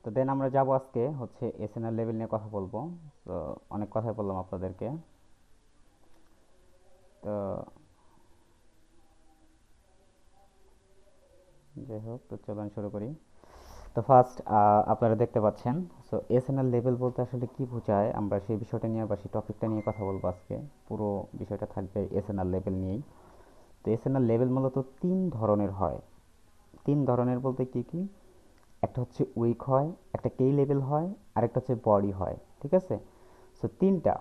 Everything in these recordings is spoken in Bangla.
তো দেন আমরা যাব আজকে হচ্ছে এসএনআর লেভেল নিয়ে কথা বলবো। তো অনেক কথাই বললাম আপনাদেরকে। তো যাই হোক, তো চলুন শুরু করি। তো ফার্স্ট আপনারা দেখতে পাচ্ছেন, সো এসএনআর লেভেল বলতে আসলে কি বোঝায়, আমরা সেই বিষয়টা নিয়ে বা সেই টপিকটা নিয়ে কথা বলবো আজকে। পুরো বিষয়টা থাকবে এসএনআর লেভেল নিয়েই। তো এসএনআর লেভেল মূলত তিন ধরনের হয়। তিন ধরনের বলতে কি কি? একটা হচ্ছে উইক হয়, একটা কে লেভেল হয়, আরেকটা হচ্ছে বডি হয়, ঠিক আছে? সো তিনটা।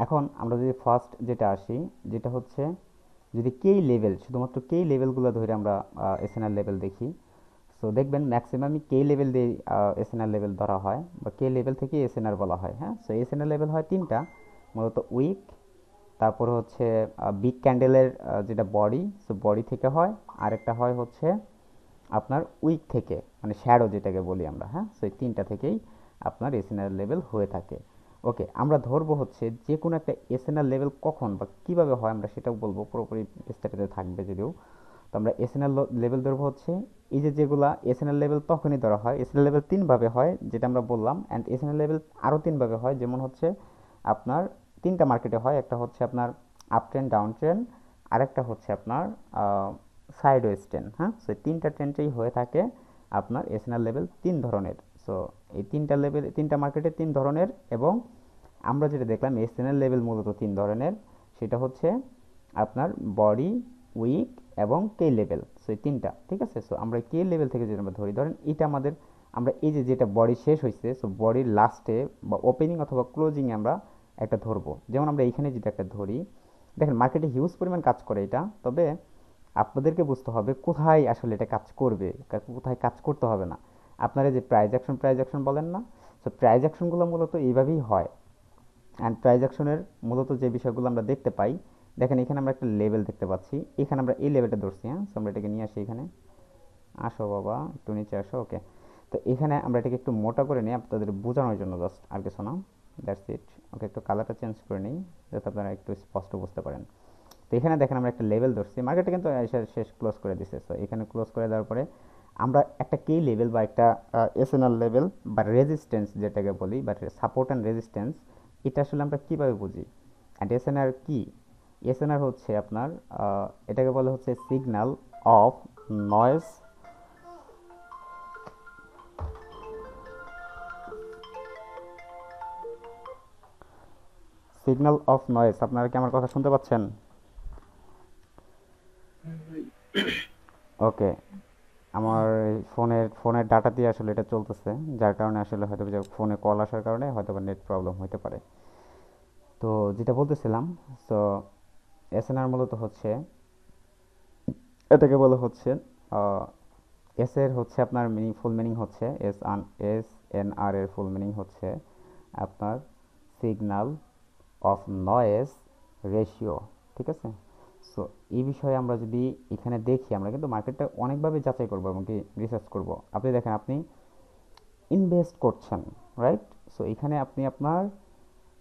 এখন আমরা যদি ফার্স্ট যেটা আসি, যেটা হচ্ছে যদি কেই লেভেল, শুধুমাত্র কেই লেভেলগুলো ধরে আমরা এসএনআর লেভেল দেখি, সো দেখবেন ম্যাক্সিমামই কে লেভেল দিয়ে এসএনআর লেভেল ধরা হয়, বা কে লেভেল থেকে এসএনআর বলা হয়। হ্যাঁ, সো এসএনআর লেভেল হয় তিনটা, মূলত উইক, তারপর হচ্ছে বিগ ক্যান্ডেলের যেটা বডি, সো বডি থেকে হয়। আরেকটা হয় হচ্ছে আপনার উইক থেকে, মানে শ্যাডো যেটাকে বলি আমরা। হ্যাঁ, সো এই তিনটা থেকেই আপনার এসএনআর লেভেল হয়ে থাকে। ওকে, আমরা ধরবো হচ্ছে যে কোনো একটা এসএনআর লেভেল কখন বা কিভাবে হয় আমরা সেটাও বলবো, পুরোপুরি বিস্তারিত থাকবে যদিও। তো আমরা এসএনআর লেভেল ধরবো হচ্ছে এই যে যেগুলা এসএনআর লেভেল তখনই ধরা হয়। এসএনআর লেভেল তিনভাবে হয় যেটা আমরা বললাম, অ্যান্ড এসএনআর লেভেল আরও তিনভাবে হয়, যেমন হচ্ছে আপনার তিনটা মার্কেটে হয়। একটা হচ্ছে আপনার আপ ট্রেন্ড, ডাউন ট্রেন্ড, আরেকটা হচ্ছে আপনার সাইডওয়েজ ট্রেন্ড। হ্যাঁ, সো তিনটা ট্রেন্ডেই হয়ে থাকে আপনার এসএনআর লেভেল তিন ধরনের। সো এই তিনটা লেভেল, তিনটা মার্কেটে তিন ধরনের, এবং আমরা যেটা দেখলাম এসএনএল লেভেল মূলত তিন ধরনের। সেটা হচ্ছে আপনার বডি, উইক এবং কে লেভেল। সো এই তিনটা, ঠিক আছে? সো আমরা কে লেভেল থেকে যদি আমরা ধরি, ধরেন এটা আমাদের, আমরা এই যে যেটা বডি শেষ হয়েছে, সো বডির লাস্টে বা ওপেনিং অথবা ক্লোজিংয়ে আমরা একটা ধরবো। যেমন আমরা এইখানে যদি একটা ধরি, দেখেন মার্কেটে হিউজ পরিমাণ কাজ করে এটা, তবে আপনাদেরকে বুঝতে হবে কোথায় আসলে এটা কাজ করবে, কোথায় কাজ করতে হবে না। আপনারা যে প্রাইজ অ্যাকশন বলেন না, সো প্রাইজ অ্যাকশনগুলো মূলত এইভাবেই হয়। অ্যান্ড প্রাইজ অ্যাকশনের মূলত যে বিষয়গুলো আমরা দেখতে পাই, দেখেন এখানে আমরা একটা লেভেল দেখতে পাচ্ছি, এখানে আমরা এই লেভেলটা ধরছি। হ্যাঁ, সো আমরা এটাকে নিয়ে আসি এখানে। আসো বাবা, একটু নিচে আসো। ওকে, তো এখানে আমরা এটাকে একটু মোটা করে নিই আপনাদের বোঝানোর জন্য, জাস্ট আর কিছু না। That's it. ওকে, একটু কালারটা চেঞ্জ করে নিই যাতে আপনারা একটু স্পষ্ট বুঝতে পারেন। তো এখানে দেখেন আমরা একটা লেভেল ধরছি, মার্কেটে কিন্তু এসে শেষ ক্লোজ করে দিছে। সো এখানে ক্লোজ করে দেওয়ার পরে আমরা একটা কে লেভেল বা একটা এসএনআর লেভেল বা রেজিস্ট্যান্স যেটাকে বলি, বা সাপোর্ট অ্যান্ড রেজিস্ট্যান্স, এটা আসলে আমরা কীভাবে বুঝি? অ্যান্ড এসএনআর কি? এসএনআর হচ্ছে আপনার এটাকে বলে হচ্ছে signal of noise, signal of noise. আপনারা কি আমার কথা শুনতে পাচ্ছেন? ওকে, আমার ফোনের ডাটা দিয়ে আসলে এটা চলতেছে, যার কারণে আসলে হয়তো যে ফোনে কল আসার কারণে হয়তো বা নেট প্রবলেম হতে পারে। তো যেটা বলতেছিলাম, সো এসএনআর মূলত হচ্ছে, এটাকে বলা হচ্ছে এস এর হচ্ছে আপনার মিনিং, ফুল মিনিং হচ্ছে এস এন আর এর ফুল মিনিং হচ্ছে আপনার সিগন্যাল অফ নয়েজ রেশিও, ঠিক আছে? সো এই বিষয়ে আমরা যদি এখানে দেখি, আমরা কিন্তু মার্কেটটা অনেকভাবে যাচাই করবো এবং কি রিসার্চ করব। আপনি দেখেন, আপনি ইনভেস্ট করছেন, রাইট? সো এখানে আপনি আপনার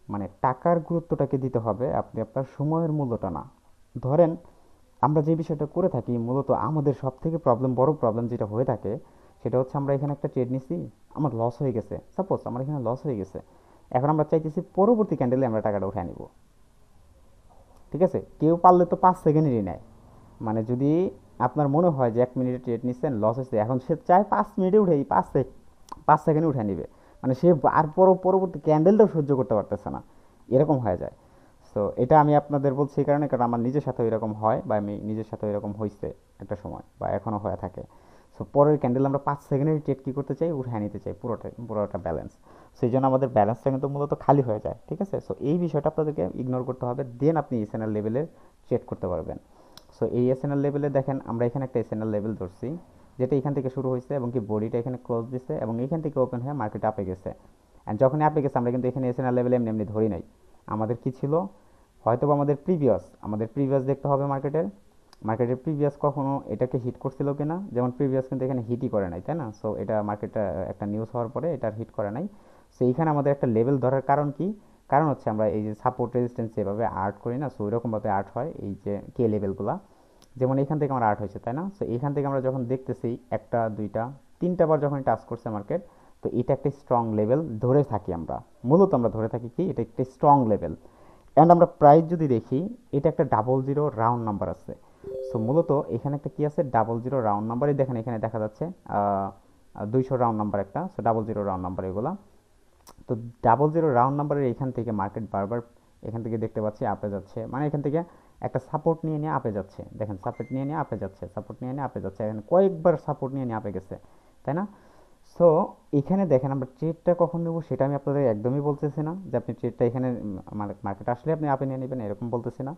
মানে টাকার গুরুত্বটাকে দিতে হবে, আপনি আপনার সময়ের মূল্যটা না। ধরেন আমরা যে বিষয়টা করে থাকি, মূলত আমাদের সব থেকে বড় প্রবলেম যেটা হয়ে থাকে, সেটা হচ্ছে আমরা এখানে একটা ট্রেড নিছি, আমার লস হয়ে গেছে, সাপোজ আমার এখানে লস হয়ে গেছে। এখন আমরা চাইতেছি পরবর্তী ক্যান্ডেলে আমরা টাকাটা উঠে নিব, ঠিক আছে? কেউ পারলে তো 5 সেকেন্ডেরই নেয়। মানে যদি আপনার মনে হয় যে 1 মিনিটে ট্রেড নিচ্ছেন, লস হচ্ছে, এখন সে চায় 5 মিনিটে উঠে, এই 5 সেকেন্ডে উঠে নিবে। মানে সে আর পরবর্তী ক্যান্ডেলটাও সহ্য করতে পারতেছে না, এরকম হয়ে যায়। সো এটা আমি আপনাদের বলছি এই কারণে, কারণ আমার নিজের সাথে এরকম হয়, বা আমি নিজের সাথে এরকম হয়েছে একটা সময়, বা এখনও হয়ে থাকে। সো পরের ক্যান্ডেল আমরা 5 সেকেন্ডের ট্রেড কী করতে চাই, উঠে নিতে চাই পুরোটা ব্যালেন্স। সেই জন্য আমাদের ব্যালেন্সটা কিন্তু মূলত খালি হয়ে যায়, ঠিক আছে? সো এই বিষয়টা আপনাদেরকে ইগনোর করতে হবে, দেন আপনি এসএনএল লেভেলের ট্রেড করতে পারবেন। সো এই এসএনএল লেভেলে দেখেন আমরা এখানে একটা এসএনএল লেভেল ধরছি, যেটা এখান থেকে শুরু হয়েছে এবং কি বডিটা এখানে ক্লোজ দিছে, এবং এখান থেকে ওপেন হয়ে মার্কেট আপে গেছে। অ্যান্ড যখনই আপে গেছে, আমরা কিন্তু এখানে এসএনএল লেভেলে এমনি এমনি ধরি নাই। আমাদের কি ছিল, হয়তো আমাদের প্রিভিয়াস দেখতে হবে মার্কেটের প্রিভিয়াস কখনো এটাকে হিট করছিল কিনা। যেমন প্রিভিয়াস কিন্তু এখানে হিটই করে নাই, তাই না? সো এটা মার্কেটটা একটা নিউজ হওয়ার পরে এটা হিট করে নাই। সো এইখানে আমাদের একটা লেভেল ধরার কারণ কি? কারণ হচ্ছে আমরা এই যে সাপোর্ট রেজিস্ট্যান্স যেভাবে আর্ট করি না, সো ওইরকমভাবে আর্ট হয় এই যে কে লেভেলগুলো। যেমন এখান থেকে আমার আর্ট হয়েছে, তাই না? সো এখান থেকে আমরা যখন দেখতেছি একটা দুইটা তিনটা বার যখন টাচ করছে মার্কেট, তো তো এটা একটা স্ট্রং লেভেল ধরে থাকি আমরা, মূলত আমরা ধরে থাকি কি এটা একটা স্ট্রং লেভেল। অ্যান্ড আমরা প্রাইস যদি দেখি, এটা একটা ডাবল জিরো রাউন্ড নাম্বার আছে। সো মূলত এখানে একটা কি আছে, ডাবল জিরো রাউন্ড নাম্বারই দেখেন এখানে দেখা যাচ্ছে 200 রাউন্ড নাম্বার একটা, so double zero round number এগুলা। তো ডাবল জিরো রাউন্ড নাম্বারের এখান থেকে মার্কেট বারবার এখান থেকে দেখতে পাচ্ছি আপে যাচ্ছে, মানে এখান থেকে একটা সাপোর্ট নিয়ে নিয়ে আপে যাচ্ছে, দেখেন সাপোর্ট নিয়ে নিয়ে আপে যাচ্ছে, সাপোর্ট নিয়ে নিয়ে আপে যাচ্ছে, এখানে কয়েকবার সাপোর্ট নিয়ে নিয়ে আপে গেছে, তাই না? সো এখানে দেখেন আমরা ট্রেডটা কখন নেবো সেটা আমি আপনাদের একদমই বলতেছি না যে আপনি ট্রেডটা এখানে মার্কেট আসলে আপনি আপে নিয়ে নেবেন, এরকম বলতেছি না।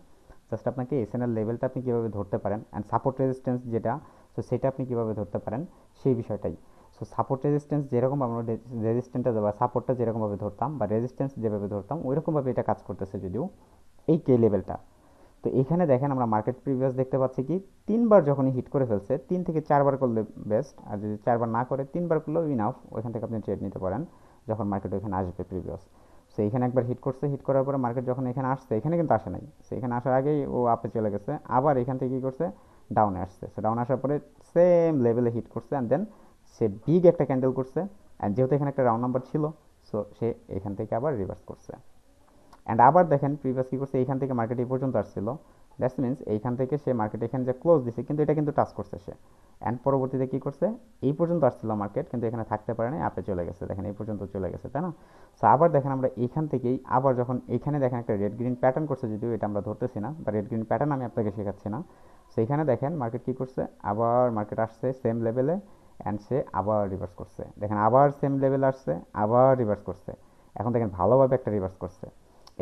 জাস্ট আপনাকে এসএনএল লেভেলটা আপনি কীভাবে ধরতে পারেন অ্যান্ড সাপোর্ট রেজিস্ট্যান্স যেটা, সো সেটা আপনি কীভাবে ধরতে পারেন সেই বিষয়টাই। সো সাপোর্ট রেজিস্ট্যান্স যেরকম আমরা রেজিস্ট্যান্সটা বা সাপোর্টটা যেরকমভাবে ধরতাম বা রেজিস্ট্যান্স যেভাবে ধরতাম ওইরকমভাবে এটা কাজ করতেছে যদিও এই কে লেভেলটা। তো এখানে দেখেন আমরা মার্কেট প্রিভিয়াস দেখতে পাচ্ছি কি 3বার যখনই হিট করে ফেলছে, 3 থেকে 4বার করলে বেস্ট, আর যদি 4বার না করে 3বার করলেও ইনাফ, ওইখান থেকে আপনি ট্রেড নিতে পারেন যখন মার্কেট ওইখানে আসবে প্রিভিয়াস। সো এখানে একবার হিট করছে, হিট করার পরে মার্কেট যখন এখানে আসছে, এখানে কিন্তু আসে নাই, সো এখানে আসার আগেই ও আপে চলে গেছে, আবার এখান থেকে কী করছে, ডাউনে আসছে। সো ডাউন আসার পরে সেম লেভেলে হিট করছে অ্যান্ড দেন সে বিগ একটা ক্যান্ডেল করছে, অ্যান্ড যেহেতু এখানে একটা রাউন্ড নাম্বার ছিল, সো সে এখান থেকে আবার রিভার্স করছে। অ্যান্ড আবার দেখেন প্রিভিয়াস কী করছে, এইখান থেকে মার্কেট এই পর্যন্ত আসছিল, দ্যাটস মিনস এইখান থেকে সে মার্কেট এখানে যে ক্লোজ দিছে কিন্তু এটা কিন্তু টাচ করছে সে, অ্যান্ড পরবর্তীতে কী করছে, এই পর্যন্ত আসছিল মার্কেট কিন্তু এখানে থাকতে পারে না, আপে চলে গেছে, দেখেন এই পর্যন্ত চলে গেছে, তাই না? সো আবার দেখেন আমরা এইখান থেকেই আবার যখন এইখানে দেখেন একটা রেড গ্রিন প্যাটার্ন করছে, যদিও এটা আমরা ধরতেছি না বা রেড গ্রিন প্যাটার্ন আমি আপনাকে শেখাচ্ছি না। সো এখানে দেখেন মার্কেট কী করছে, আবার মার্কেট আসছে সেম লেভেলে অ্যান্ড সে আবার রিভার্স করছে, দেখেন আবার সেম লেভেল আসছে, আবার রিভার্স করছে, এখন দেখেন ভালোভাবে একটা রিভার্স করছে।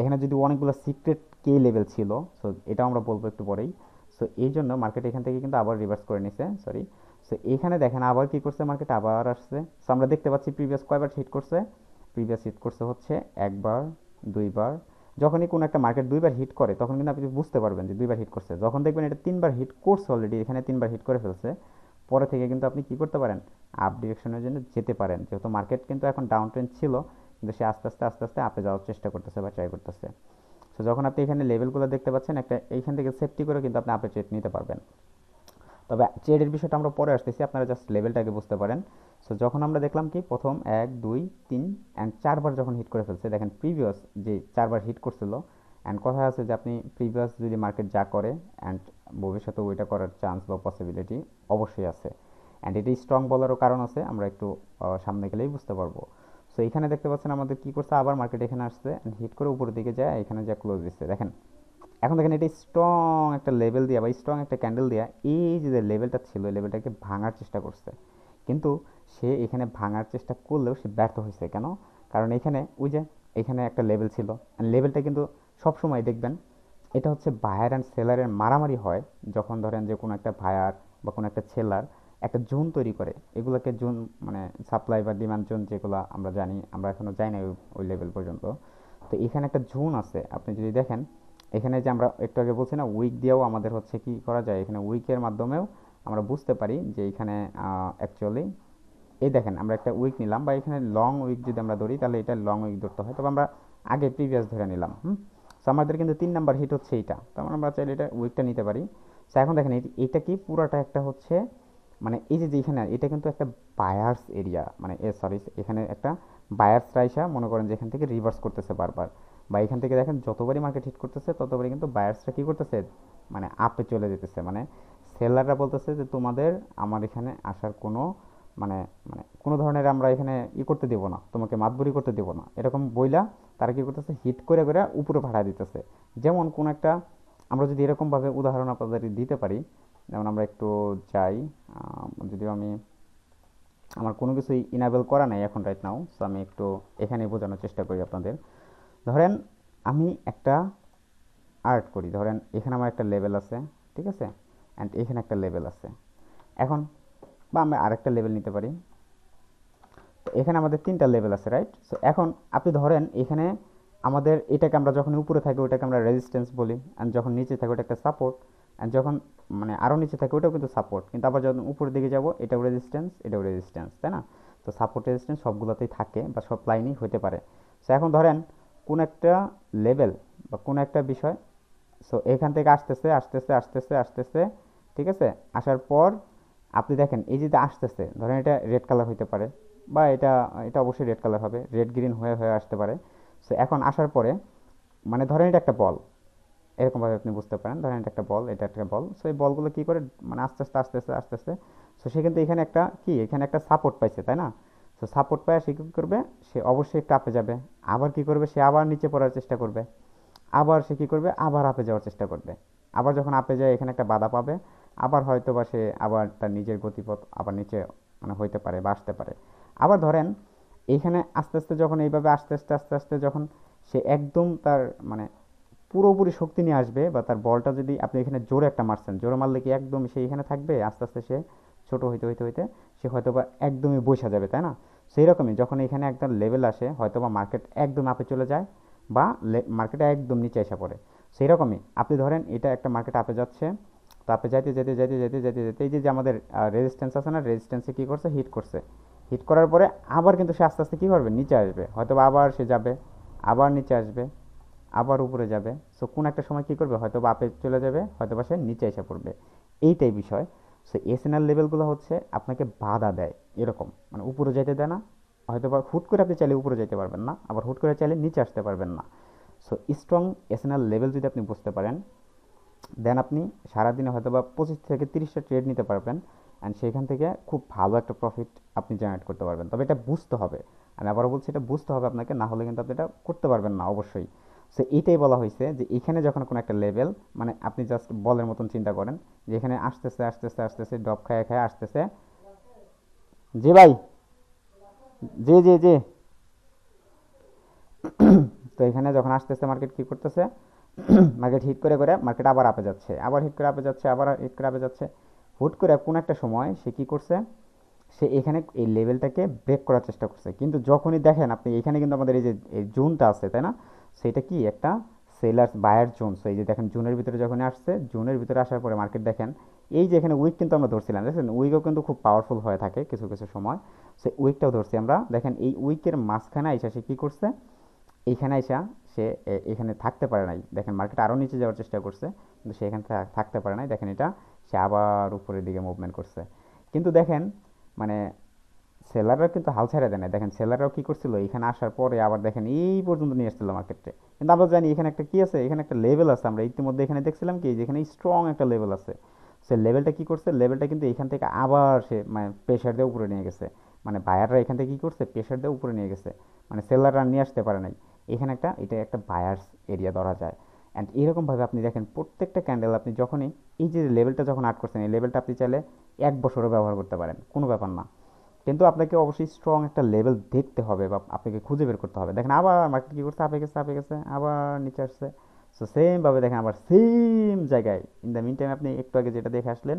এখানে যদি অনেকগুলো সিক্রেট কে লেভেল ছিল, সো এটাও আমরা বলবো একটু পরেই। সো এই জন্য মার্কেট এখান থেকে কিন্তু আবার রিভার্স করে নিছে, সরি। সো এখানে দেখেন আবার কি করছে, মার্কেট আবার আসছে। সো আমরা দেখতে পাচ্ছি প্রিভিয়াস কয়বার হিট করছে, প্রিভিয়াস হিট করছে হচ্ছে একবার, দুইবার। যখনই কোনো একটা মার্কেট দুইবার হিট করে তখন কিন্তু আপনি বুঝতে পারবেন যে দুইবার হিট করছে, যখন দেখবেন এটা 3বার হিট করছে অলরেডি, এখানে 3বার হিট করে ফেলছে, পরে থেকে কিন্তু আপনি কি করতে পারেন, আপ ডিরেকশনের জন্য যেতে পারেন, যেহেতু মার্কেট কিন্তু এখন ডাউন ট্রেন্ড ছিল কিন্তু সে আস্তে আস্তে আস্তে আস্তে আপে যাওয়ার চেষ্টা করতেছে বা ট্রাই করতেছে। সো যখন আপনি এখানে লেভেলগুলো দেখতে পাচ্ছেন একটা, এইখান থেকে সেফটি করে কিন্তু আপনি আপে ট্রেড নিতে পারবেন। তবে ট্রেডের বিষয়টা আমরা পরে আসতেছি, আপনারা জাস্ট লেভেলটাকে বুঝতে পারেন। সো যখন আমরা দেখলাম কি প্রথম 1 2 3 অ্যান্ড 4বার যখন হিট করে ফেলছে, দেখেন প্রিভিয়াস যে 4বার হিট করছিল, অ্যান্ড কথা আছে যে আপনি প্রিভিয়াস যদি মার্কেট যা করে অ্যান্ড ভবিষ্যতে ওইটা করার চান্স বা পসিবিলিটি অবশ্যই আছে, অ্যান্ড এটি স্ট্রং বলারও কারণ আছে, আমরা একটু সামনে গেলেই বুঝতে পারবো। সো এখানে দেখতে পাচ্ছেন আমাদের কী করছে, আবার মার্কেট এখানে আসছে হিট করে উপরের দিকে যায়, এখানে যা ক্লোজ দিচ্ছে দেখেন। এখন দেখেন এটা স্ট্রং একটা লেভেল দিয়া বা স্ট্রং একটা ক্যান্ডেল দিয়া এই যে লেভেলটা ছিল এই লেভেলটাকে ভাঙার চেষ্টা করছে, কিন্তু সে এখানে ভাঙার চেষ্টা করলেও সে ব্যর্থ হয়েছে। কেন? কারণ এখানে ওই যে এখানে একটা লেভেল ছিল, লেভেলটা কিন্তু সবসময় দেখবেন এটা হচ্ছে বায়ার অ্যান্ড সেলারের মারামারি হয়, যখন ধরেন যে কোনো একটা বায়ার বা কোনো একটা সেলার একটা জোন তৈরি করে, এগুলোকে জোন মানে সাপ্লাই বা ডিমান্ড জোন যেগুলো আমরা জানি, আমরা এখনও যাই না ওই লেভেল পর্যন্ত। তো এখানে একটা জোন আছে, আপনি যদি দেখেন এখানে যে আমরা একটু আগে বলছি না উইক দিয়েও আমাদের হচ্ছে কি করা যায়, এখানে উইকের মাধ্যমেও আমরা বুঝতে পারি যে এখানে অ্যাকচুয়ালি এই দেখেন আমরা একটা উইক নিলাম বা এখানে লং উইক যদি আমরা ধরি তাহলে এটা লং উইক ধরতে হয়, তবে আমরা আগে প্রিভিয়াস ধরে নিলাম। সো আমাদের কিন্তু 3 নাম্বার হিট হচ্ছে এইটা, তখন আমরা চাইলে এটা উইকটা নিতে পারি। সো এখন দেখেন এটা কি পুরাটা একটা হচ্ছে মানে এই যে যেখানে এটা কিন্তু একটা বায়ার্স এরিয়া, মানে সরি এখানে একটা বায়ার্সরা আইসা মনে করেন যে এখান থেকে রিভার্স করতেছে বারবার, বা এখান থেকে দেখেন যতবারই মার্কেট হিট করতেছে ততবারই কিন্তু বায়ার্সরা কী করতেছে, মানে আপে চলে যেতেছে, মানে সেলাররা বলতেছে যে তোমাদের আমার এখানে আসার কোনো মানে মানে কোনো ধরনের আমরা এখানে করতে দেবো না, তোমাকে মাতবরি করতে দেবো না, এরকম বইলা তারা কী করতেছে হিট করে করে উপরে ভাড়া দিতেছে। যেমন কোন একটা আমরা যদি এরকমভাবে উদাহরণ আপনাদের দিতে পারি, যেমন আমরা একটু যাই, যদিও আমি আমার কোনো কিছুই ইনাবেল করা নাই এখন রাইট নাও, সো আমি একটু এখানে বোঝানোর চেষ্টা করি আপনাদের। ধরেন আমি একটা আর্ট করি, ধরেন এখানে আমার একটা লেভেল আছে, ঠিক আছে, অ্যান্ড এখানে একটা লেভেল আছে। এখন বা আমরা আরেকটা লেভেল নিতে পারি, তো এখানে আমাদের 3টা লেভেল আছে, রাইট? সো এখন আপনি ধরেন এখানে আমাদের এটাকে আমরা যখন উপরে থাকি ওটাকে আমরা রেজিস্ট্যান্স বলি, অ্যান্ড যখন নিচে থাকি ওটা একটা সাপোর্ট, অ্যান্ড যখন মানে আরও নিচে থাকে ওটাও কিন্তু সাপোর্ট, কিন্তু আবার যখন উপরের দিকে যাব এটাও রেজিস্ট্যান্স এটাও রেজিস্ট্যান্স, তাই না? তো সাপোর্ট রেজিস্ট্যান্স সবগুলোতেই থাকে বা সব লাইনই হতে পারে। সো এখন ধরেন কোন একটা লেভেল বা কোনো একটা বিষয়, সো এখান থেকে আসতেছে আসতেছে আসতেছে আসতেছে, ঠিক আছে, আসার পর আপনি দেখেন এই যে আসতেছে, ধরেন এটা রেড কালার হইতে পারে, বা এটা এটা অবশ্যই রেড কালার হবে, রেড গ্রিন হয়ে হয়ে আসতে পারে। সো এখন আসার পরে মানে ধরেন এটা একটা বল, এরকমভাবে আপনি বুঝতে পারেন, ধরেন এটা একটা বল, এটা একটা বল। সো এই বলগুলো কী করে মানে আস্তে আস্তে আস্তে আস্তে আস্তে আস্তে, সো সে কিন্তু এখানে একটা কি, এখানে একটা সাপোর্ট পাইছে, তাই না? সো সাপোর্ট পায় সে কী করবে, সে অবশ্যই একটু আপে যাবে, আবার কি করবে, সে আবার নিচে পড়ার চেষ্টা করবে, আবার সে কী করবে, আবার আপে যাওয়ার চেষ্টা করবে। আবার যখন আপে যায় এখানে একটা বাধা পাবে, আবার হয়তো বা সে আবার তার নিজের গতিপথ আবার নিচে মানে হইতে পারে বা আসতে পারে। আবার ধরেন এইখানে আস্তে আস্তে যখন এইভাবে আস্তে আস্তে আস্তে আস্তে যখন সে একদম তার মানে পুরোপুরি শক্তি নিয়ে আসবে, বা তার বলটা যদি আপনি এখানে জোরে একটা মারছেন, জোরে মারলে কি একদম সে এখানে থাকবে? আস্তে আস্তে সে ছোট হইতে হইতে হইতে সে হয়তো বা একদমই বসে যাবে, তাই না? সেই রকমই যখন এখানে একটা লেভেল আসে, হয়তো বা মার্কেট একদম আপে চলে যায় বা মার্কেটে একদম নিচে এসে পড়ে। সেই রকমই আপনি ধরেন এটা একটা মার্কেট আপে যাচ্ছে, তো আপে যাইতে যেতে যেতে যেতে যেতে যেতে এই যে আমাদের রেজিস্ট্যান্স আছে না, রেজিস্ট্যান্সে কী করছে, হিট করছে। হিট করার পরে আবার কিন্তু সে আস্তে আস্তে কী করবে, নিচে আসবে, হয়তো বা আবার সে যাবে, আবার নিচে আসবে, আবার উপরে যাবে। সো কোন একটা সময় কী করবে, হয়তো বা আপে চলে যাবে, হয়তো বা সে নিচে এসে পড়বে। এইটাই বিষয়। সো এসএনএল লেভেলগুলো হচ্ছে আপনাকে বাধা দেয়, এরকম মানে উপরে যেতে দেয় না। হয়তো বা হুট করে আপনি চাইলে উপরে যেতে পারবেন না, আবার হুট করে চাইলে নিচে আসতে পারবেন না। সো স্ট্রং এসএনএল লেভেল যদি আপনি বুঝতে পারেন, দেন আপনি সারাদিনে হয়তো বা 25 থেকে 30টা ট্রেড নিতে পারবেন, অ্যান্ড সেখান থেকে খুব ভালো একটা প্রফিট আপনি জেনারেট করতে পারবেন। তবে এটা বুঝতে হবে, আমি আবারও বলছি, এটা বুঝতে হবে আপনাকে, না হলে কিন্তু আপনি এটা করতে পারবেন না অবশ্যই। সো এইটাই বলা হয়েছে যে এখানে যখন কোনো একটা লেভেল মানে আপনি জাস্ট বলের মতন চিন্তা করেন, যে এখানে আসতেছে আসতেছে আসতেছে ড্রপ খায় খায় আসতেছে। জি ভাই, জি জি জি। তো এখানে যখন আসতেছে মার্কেট কী করতেছে, মার্কেট হিট করে করে মার্কেট আবার আপে যাচ্ছে, আবার হিট করে আপে যাচ্ছে, আবার হিট করে আপে যাচ্ছে। হুট করে কোন একটা সময় সে কী করছে, সে এখানে এই লেভেলটাকে ব্রেক করার চেষ্টা করছে। কিন্তু যখনই দেখেন আপনি এখানে কিন্তু আমাদের এই যে এই জোনটা আছে, তাই না? সেটা কি একটা সেলার্স বায়ার জোন। সো এই যে দেখেন জোনের ভিতরে যখনই আসছে, জোনের ভিতরে আসার পরে মার্কেট দেখেন এই যে এখানে উইক কিন্তু আমরা ধরছিলাম, দেখছেন উইকও কিন্তু খুব পাওয়ারফুল হয়ে থাকে কিছু কিছু সময়। সে উইকটাও ধরছি আমরা, দেখেন এই উইকের মাঝখানে এসে সে কী করছে, এইখানে আইসা সে এখানে থাকতে পারে নাই, দেখেন মার্কেট আরও নিচে যাওয়ার চেষ্টা করছে, কিন্তু সে এখানে থাকতে পারে নাই, দেখেন এটা সে আবার উপরের দিকে মুভমেন্ট করছে। কিন্তু দেখেন মানে সেলাররা কিন্তু হাল ছেড়ে দেয় না, দেখেন সেলাররাও কী করছিল, এখানে আসার পরে আবার দেখেন এই পর্যন্ত নিয়ে এসেছিল মার্কেটে। কিন্তু আমরা জানি এখানে একটা কী আছে, এখানে একটা লেভেল আছে, আমরা ইতিমধ্যে এখানে দেখছিলাম কি যেখানে স্ট্রং একটা লেভেল আছে। সে লেভেলটা কী করছে, লেভেলটা কিন্তু এখান থেকে আবার সে মানে প্রেশার দিয়ে উপরে নিয়ে গেছে। মানে বায়াররা এখান থেকে কী করছে, প্রেশার দিয়ে উপরে নিয়ে গেছে, মানে সেলাররা নিয়ে আসতে পারে নাই। এখানে একটা এটা একটা বায়ার্স এরিয়া ধরা যায়। অ্যান্ড এরকমভাবে আপনি দেখেন প্রত্যেকটা ক্যান্ডেল আপনি যখনই এই যে লেভেলটা যখন আট করছেন, এই লেভেলটা আপনি চাইলে 1 বছরও ব্যবহার করতে পারেন, কোনো ব্যাপার না। কিন্তু আপনাকে অবশ্যই স্ট্রং একটা লেভেল দেখতে হবে বা আপনাকে খুঁজে বের করতে হবে। দেখেন আবার মার্কেট কী করছে, আপে গেছে আপে গেছে, আবার নিচে আসছে। সো সেমভাবে দেখেন আবার সেম জায়গায়, ইন দ্য মিন টাইম আপনি একটু আগে যেটা দেখে আসলেন,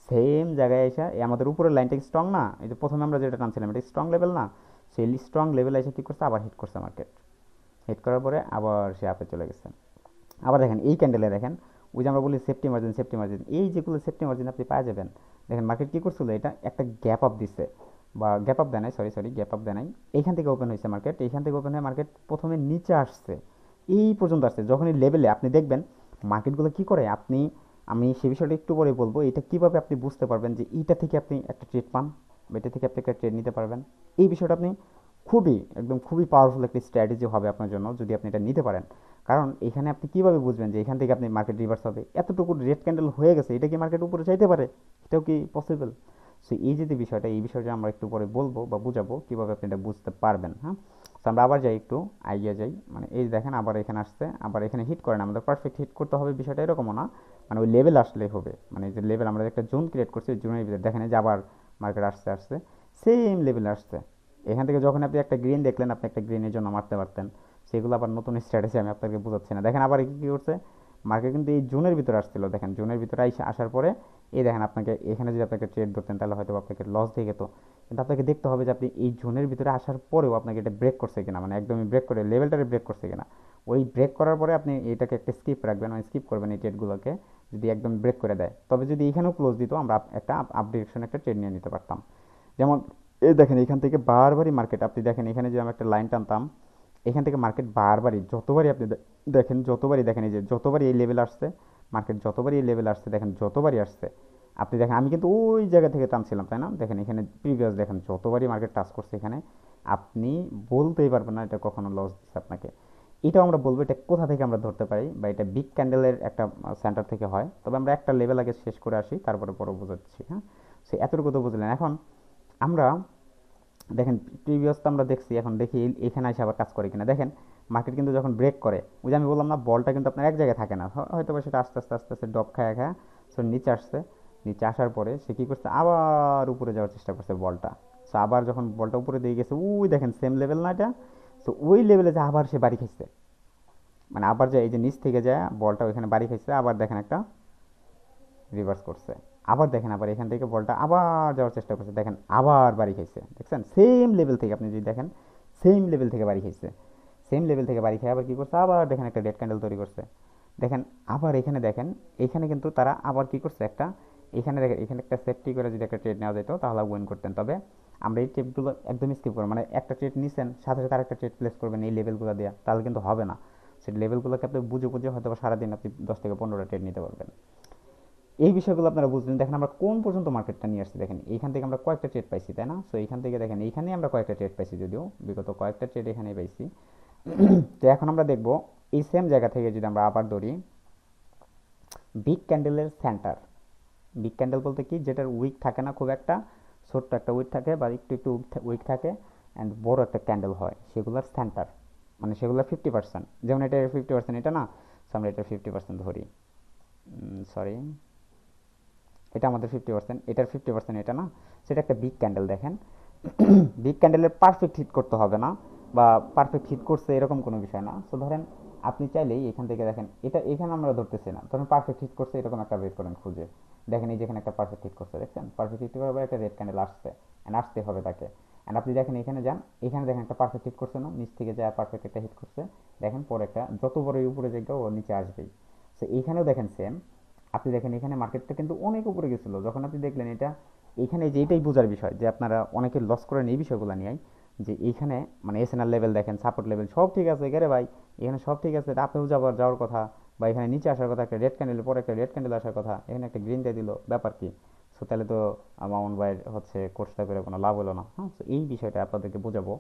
সেম জায়গায় এসে এই আমাদের উপরের লাইনটা স্ট্রং না, এই যে প্রথমে আমরা যেটা টানছিলাম এটা স্ট্রং লেভেল না, সেই স্ট্রং লেভেল এসে কী করছে, আবার হিট করছে মার্কেট। হিট করার পরে আবার সে আপে চলে গেছে। আবার দেখেন এই ক্যান্ডেলে দেখেন, ওই যে আমরা বলি সেফটি মার্জিন সেফটি মার্জিন, এই যেগুলো সেফটি মার্জিন আপনি পাওয়া যাবেন। দেখেন মার্কেট কী করছিল, এটা একটা গ্যাপ আপ দিচ্ছে, বা গ্যাপ আপ দেয় নাই, সরি সরি গ্যাপ আপ দেয় নাই। এইখান থেকে ওপেন হয়েছে মার্কেট, এইখান থেকে ওপেন হয়ে মার্কেট প্রথমে নিচে আসছে, এই পর্যন্ত আসছে। যখন এই লেভেলে আপনি দেখবেন মার্কেটগুলো কী করে, আপনি আমি সে বিষয়টা একটু পরে বলবো, এটা কীভাবে আপনি বুঝতে পারবেন যে এইটা থেকে আপনি একটা ট্রেড পান, বা এটা থেকে আপনি একটা ট্রেড নিতে পারবেন। এই বিষয়টা আপনি খুবই একদম খুবই পাওয়ারফুল একটি স্ট্র্যাটেজি হবে আপনার জন্য যদি আপনি এটা নিতে পারেন। কারণ এখানে আপনি কীভাবে বুঝবেন যে এখান থেকে আপনি মার্কেট রিভার্স হবে, এতটুকু রেড ক্যান্ডেল হয়ে গেছে, এটা কি মার্কেট উপরে চাইতে পারে? এটাও কি পসিবল? সো এই যে বিষয়টা, এই বিষয়টা আমরা একটু পরে বলবো বা বুঝাবো কীভাবে আপনি এটা বুঝতে পারবেন। হ্যাঁ, তো আমরা আবার যাই একটু আইডিয়া যাই, মানে এই দেখেন আবার এখানে আসছে, আবার এখানে হিট করেন, আমাদের পারফেক্ট হিট করতে হবে বিষয়টা এরকমও না, মানে ওই লেভেল আসলেই হবে। মানে যে লেভেল আমরা একটা জোন ক্রিয়েট করছি, ওই জোনের ভিতরে দেখেন যে আবার মার্কেট আসছে আসছে সেম লেভেলে আসছে। এখান থেকে যখন আপনি একটা গ্রিন দেখলেন, আপনি একটা গ্রিনের জন্য মারতে পারতেন। সেগুলো আবার নতুন স্ট্র্যাটেজি আমি আপনাকে বোঝাচ্ছি না। দেখেন আবার কী করছে, মার্কেট কিন্তু এই জোনের ভিতরে আসছিল, দেখেন জোনের ভিতরে আসার পরে এই দেখেন আপনাকে এখানে যদি আপনাকে ট্রেড ধরতেন তাহলে হয়তো আপনাকে লস দিয়ে যেত। কিন্তু আপনাকে দেখতে হবে যে আপনি এই জোনের ভিতরে আসার পরেও আপনাকে এটা ব্রেক করছে কিনা, মানে একদমই ব্রেক করে লেভেলটারে ব্রেক করছে কিনা। ওই ব্রেক করার পরে আপনি এটাকে একটা স্কিপ রাখবেন, মানে স্কিপ করবেন এই ট্রেডগুলোকে। যদি একদম ব্রেক করে দেয়, তবে যদি এখানেও ক্লোজ দিত, আমরা একটা আপ ডিরেকশন একটা ট্রেড নিয়ে নিতে পারতাম। যেমন এই দেখেন এখান থেকে বারবারই মার্কেট, আপনি দেখেন এখানে যদি আমি একটা লাইন টানতাম, এখান থেকে মার্কেট বারবারই যতবারই আপনি দেখেন, যতবারই দেখেন এই যে যতবারই এই লেভেল আসছে, মার্কেট যতবারই এই লেভেল আসছে দেখেন, যতবারই আসছে আপনি দেখেন আমি কিন্তু ওই জায়গা থেকে টানছিলাম, তাই না? দেখেন এখানে প্রিভিয়াস দেখেন যতবারই মার্কেট টাচ করছে এখানে, আপনি বলতেই পারবেন না এটা কখনো লস দিচ্ছে আপনাকে। এটাও আমরা বলবো এটা কোথা থেকে আমরা ধরতে পারি, বা এটা বিগ ক্যান্ডেলের একটা সেন্টার থেকে হয়। তবে আমরা একটা লেভেল আগে শেষ করে আসি, তারপরে পরে বোঝাচ্ছি, হ্যাঁ? সে এতটুকু তো বুঝলেন। এখন আমরা দেখেন প্রিভিয়াস তো আমরা দেখছি, এখন দেখি এখানে এসে আবার কাজ করে কিনা। দেখেন মার্কেট কিন্তু যখন ব্রেক করে, ওই যে আমি বললাম না বলটা কিন্তু আপনার এক জায়গায় থাকে না, হয়তো বা সেটা আস্তে আস্তে আস্তে আস্তে ড্রপ খায় খায় সো নিচে আসছে। নিচে আসার পরে সে কী করছে, আবার উপরে যাওয়ার চেষ্টা করছে বলটা। সো আবার যখন বলটা উপরে দিয়ে গেছে, ওই দেখেন সেম লেভেল না এটা, সো ওই লেভেলে যে আবার সে বাড়ি খাইছে, মানে আবার যে এই যে নিচ থেকে যায় বলটা ওইখানে বাড়ি খাইছে, আবার দেখেন একটা রিভার্স করছে। আবার দেখেন আবার এখান থেকে বলটা আবার যাওয়ার চেষ্টা করছে, দেখেন আবার বাড়ি খাইছে। দেখছেন সেম লেভেল থেকে, আপনি যদি দেখেন সেম লেভেল থেকে বাড়ি খাইছে। সেম লেভেল থেকে বাড়ি খেয়ে আবার কী করছে, আবার দেখেন একটা রেড ক্যান্ডেল তৈরি করছে। দেখেন আবার এখানে দেখেন, এখানে কিন্তু তারা আবার কী করছে, একটা এখানে দেখেন এখানে একটা সেফটি করে যদি একটা ট্রেড নেওয়া যেত তাহলে উইন করতেন। তবে আমরা এই ট্রেডগুলো একদম স্কিপ করবো, মানে একটা ট্রেড নিছেন সাথে সাথে আরেকটা ট্রেড প্লেস করবেন এই লেভেলগুলো দেওয়া, তাহলে কিন্তু হবে না। সেই লেভেলগুলোকে আপনি বুঝে বুঝে হয়তো সারাদিন আপনি 10 থেকে 15টা ট্রেড নিতে পারবেন। এই বিষয়গুলো আপনারা বুঝলেন। দেখেন আমরা কোন পর্যন্ত মার্কেটটা নিয়ে আসছি, দেখেন এইখান থেকে আমরা কয়েকটা ট্রেড পাইছি, তাই না? সো এইখান থেকে দেখেন এইখানে আমরা কয়েকটা ট্রেড পাইছি, যদিও বিগত কয়েকটা ট্রেড এখানেই পাইছি। তো এখন আমরা দেখব এই সেম জায়গা থেকে যদি আমরা আবার ধরি বিগ ক্যান্ডেলের সেন্টার। বিগ ক্যান্ডেল বলতে কি, যেটার উইক থাকে না খুব একটা, ছোট্ট একটা উইক থাকে বা একটু একটু উইক থাকে অ্যান্ড বড় একটা ক্যান্ডেল হয়, সেগুলোর সেন্টার, মানে সেগুলোর 50%। যেমন এটা 50%, এটা না, সো আমরা এটা 50% ধরি, সরি এটা আমাদের 50%, এটার 50% এটা না, সেটা একটা বিগ ক্যান্ডেল। দেখেন বিগ ক্যান্ডেলের পারফেক্ট হিট করতে হবে না, বা পারফেক্ট হিট করছে এরকম কোনো বিষয় না। সো ধরেন আপনি চাইলেই এখান থেকে দেখেন, এটা এখানে আমরা ধরতেছি না, ধরেন পারফেক্ট হিট করছে এরকম একটা বের করেন খুঁজে। দেখেন এই যেখানে একটা পারফেক্ট হিট করছে, দেখছেন পারফেক্ট হিট করার পরে একটা রেড ক্যান্ডেল আসছে, অ্যান্ড আসতে হবে তাকে। অ্যান্ড আপনি দেখেন এখানে যান, এখানে দেখেন একটা পারফেক্ট হিট করছে না, নিচ থেকে যায় পারফেক্ট একটা হিট করছে। দেখেন পরে একটা যত বড় উপরে জায়গা ও নিচে আসবেই। সো এইখানেও দেখেন সেম, আপনি দেখেন এখানে মার্কেটটা কিন্তু অনেক উপরে গেছিলো, যখন আপনি দেখলেন এটা এইখানে, যে এটাই বোঝার বিষয় যে আপনারা অনেকে লস করেন এই বিষয়গুলো নিয়ে, যে এইখানে মানে এসএনআর লেভেল দেখেন, সাপোর্ট লেভেল সব ঠিক আছে এখানে ভাই, এখানে সব ঠিক আছে, আপনিও যাওয়ার কথা, বা এখানে নিচে আসার কথা, একটা রেড ক্যান্ডেলের পরে একটা রেড ক্যান্ডেল আসার কথা, এখানে একটা গ্রিন দিয়ে দিল, ব্যাপার কি? সো তাহলে তো মামুন ভাইয়ের হচ্ছে কোর্সটা করে কোনো লাভ হলো না, হ্যাঁ? সো এই বিষয়টা আপনাদেরকে বোঝাবো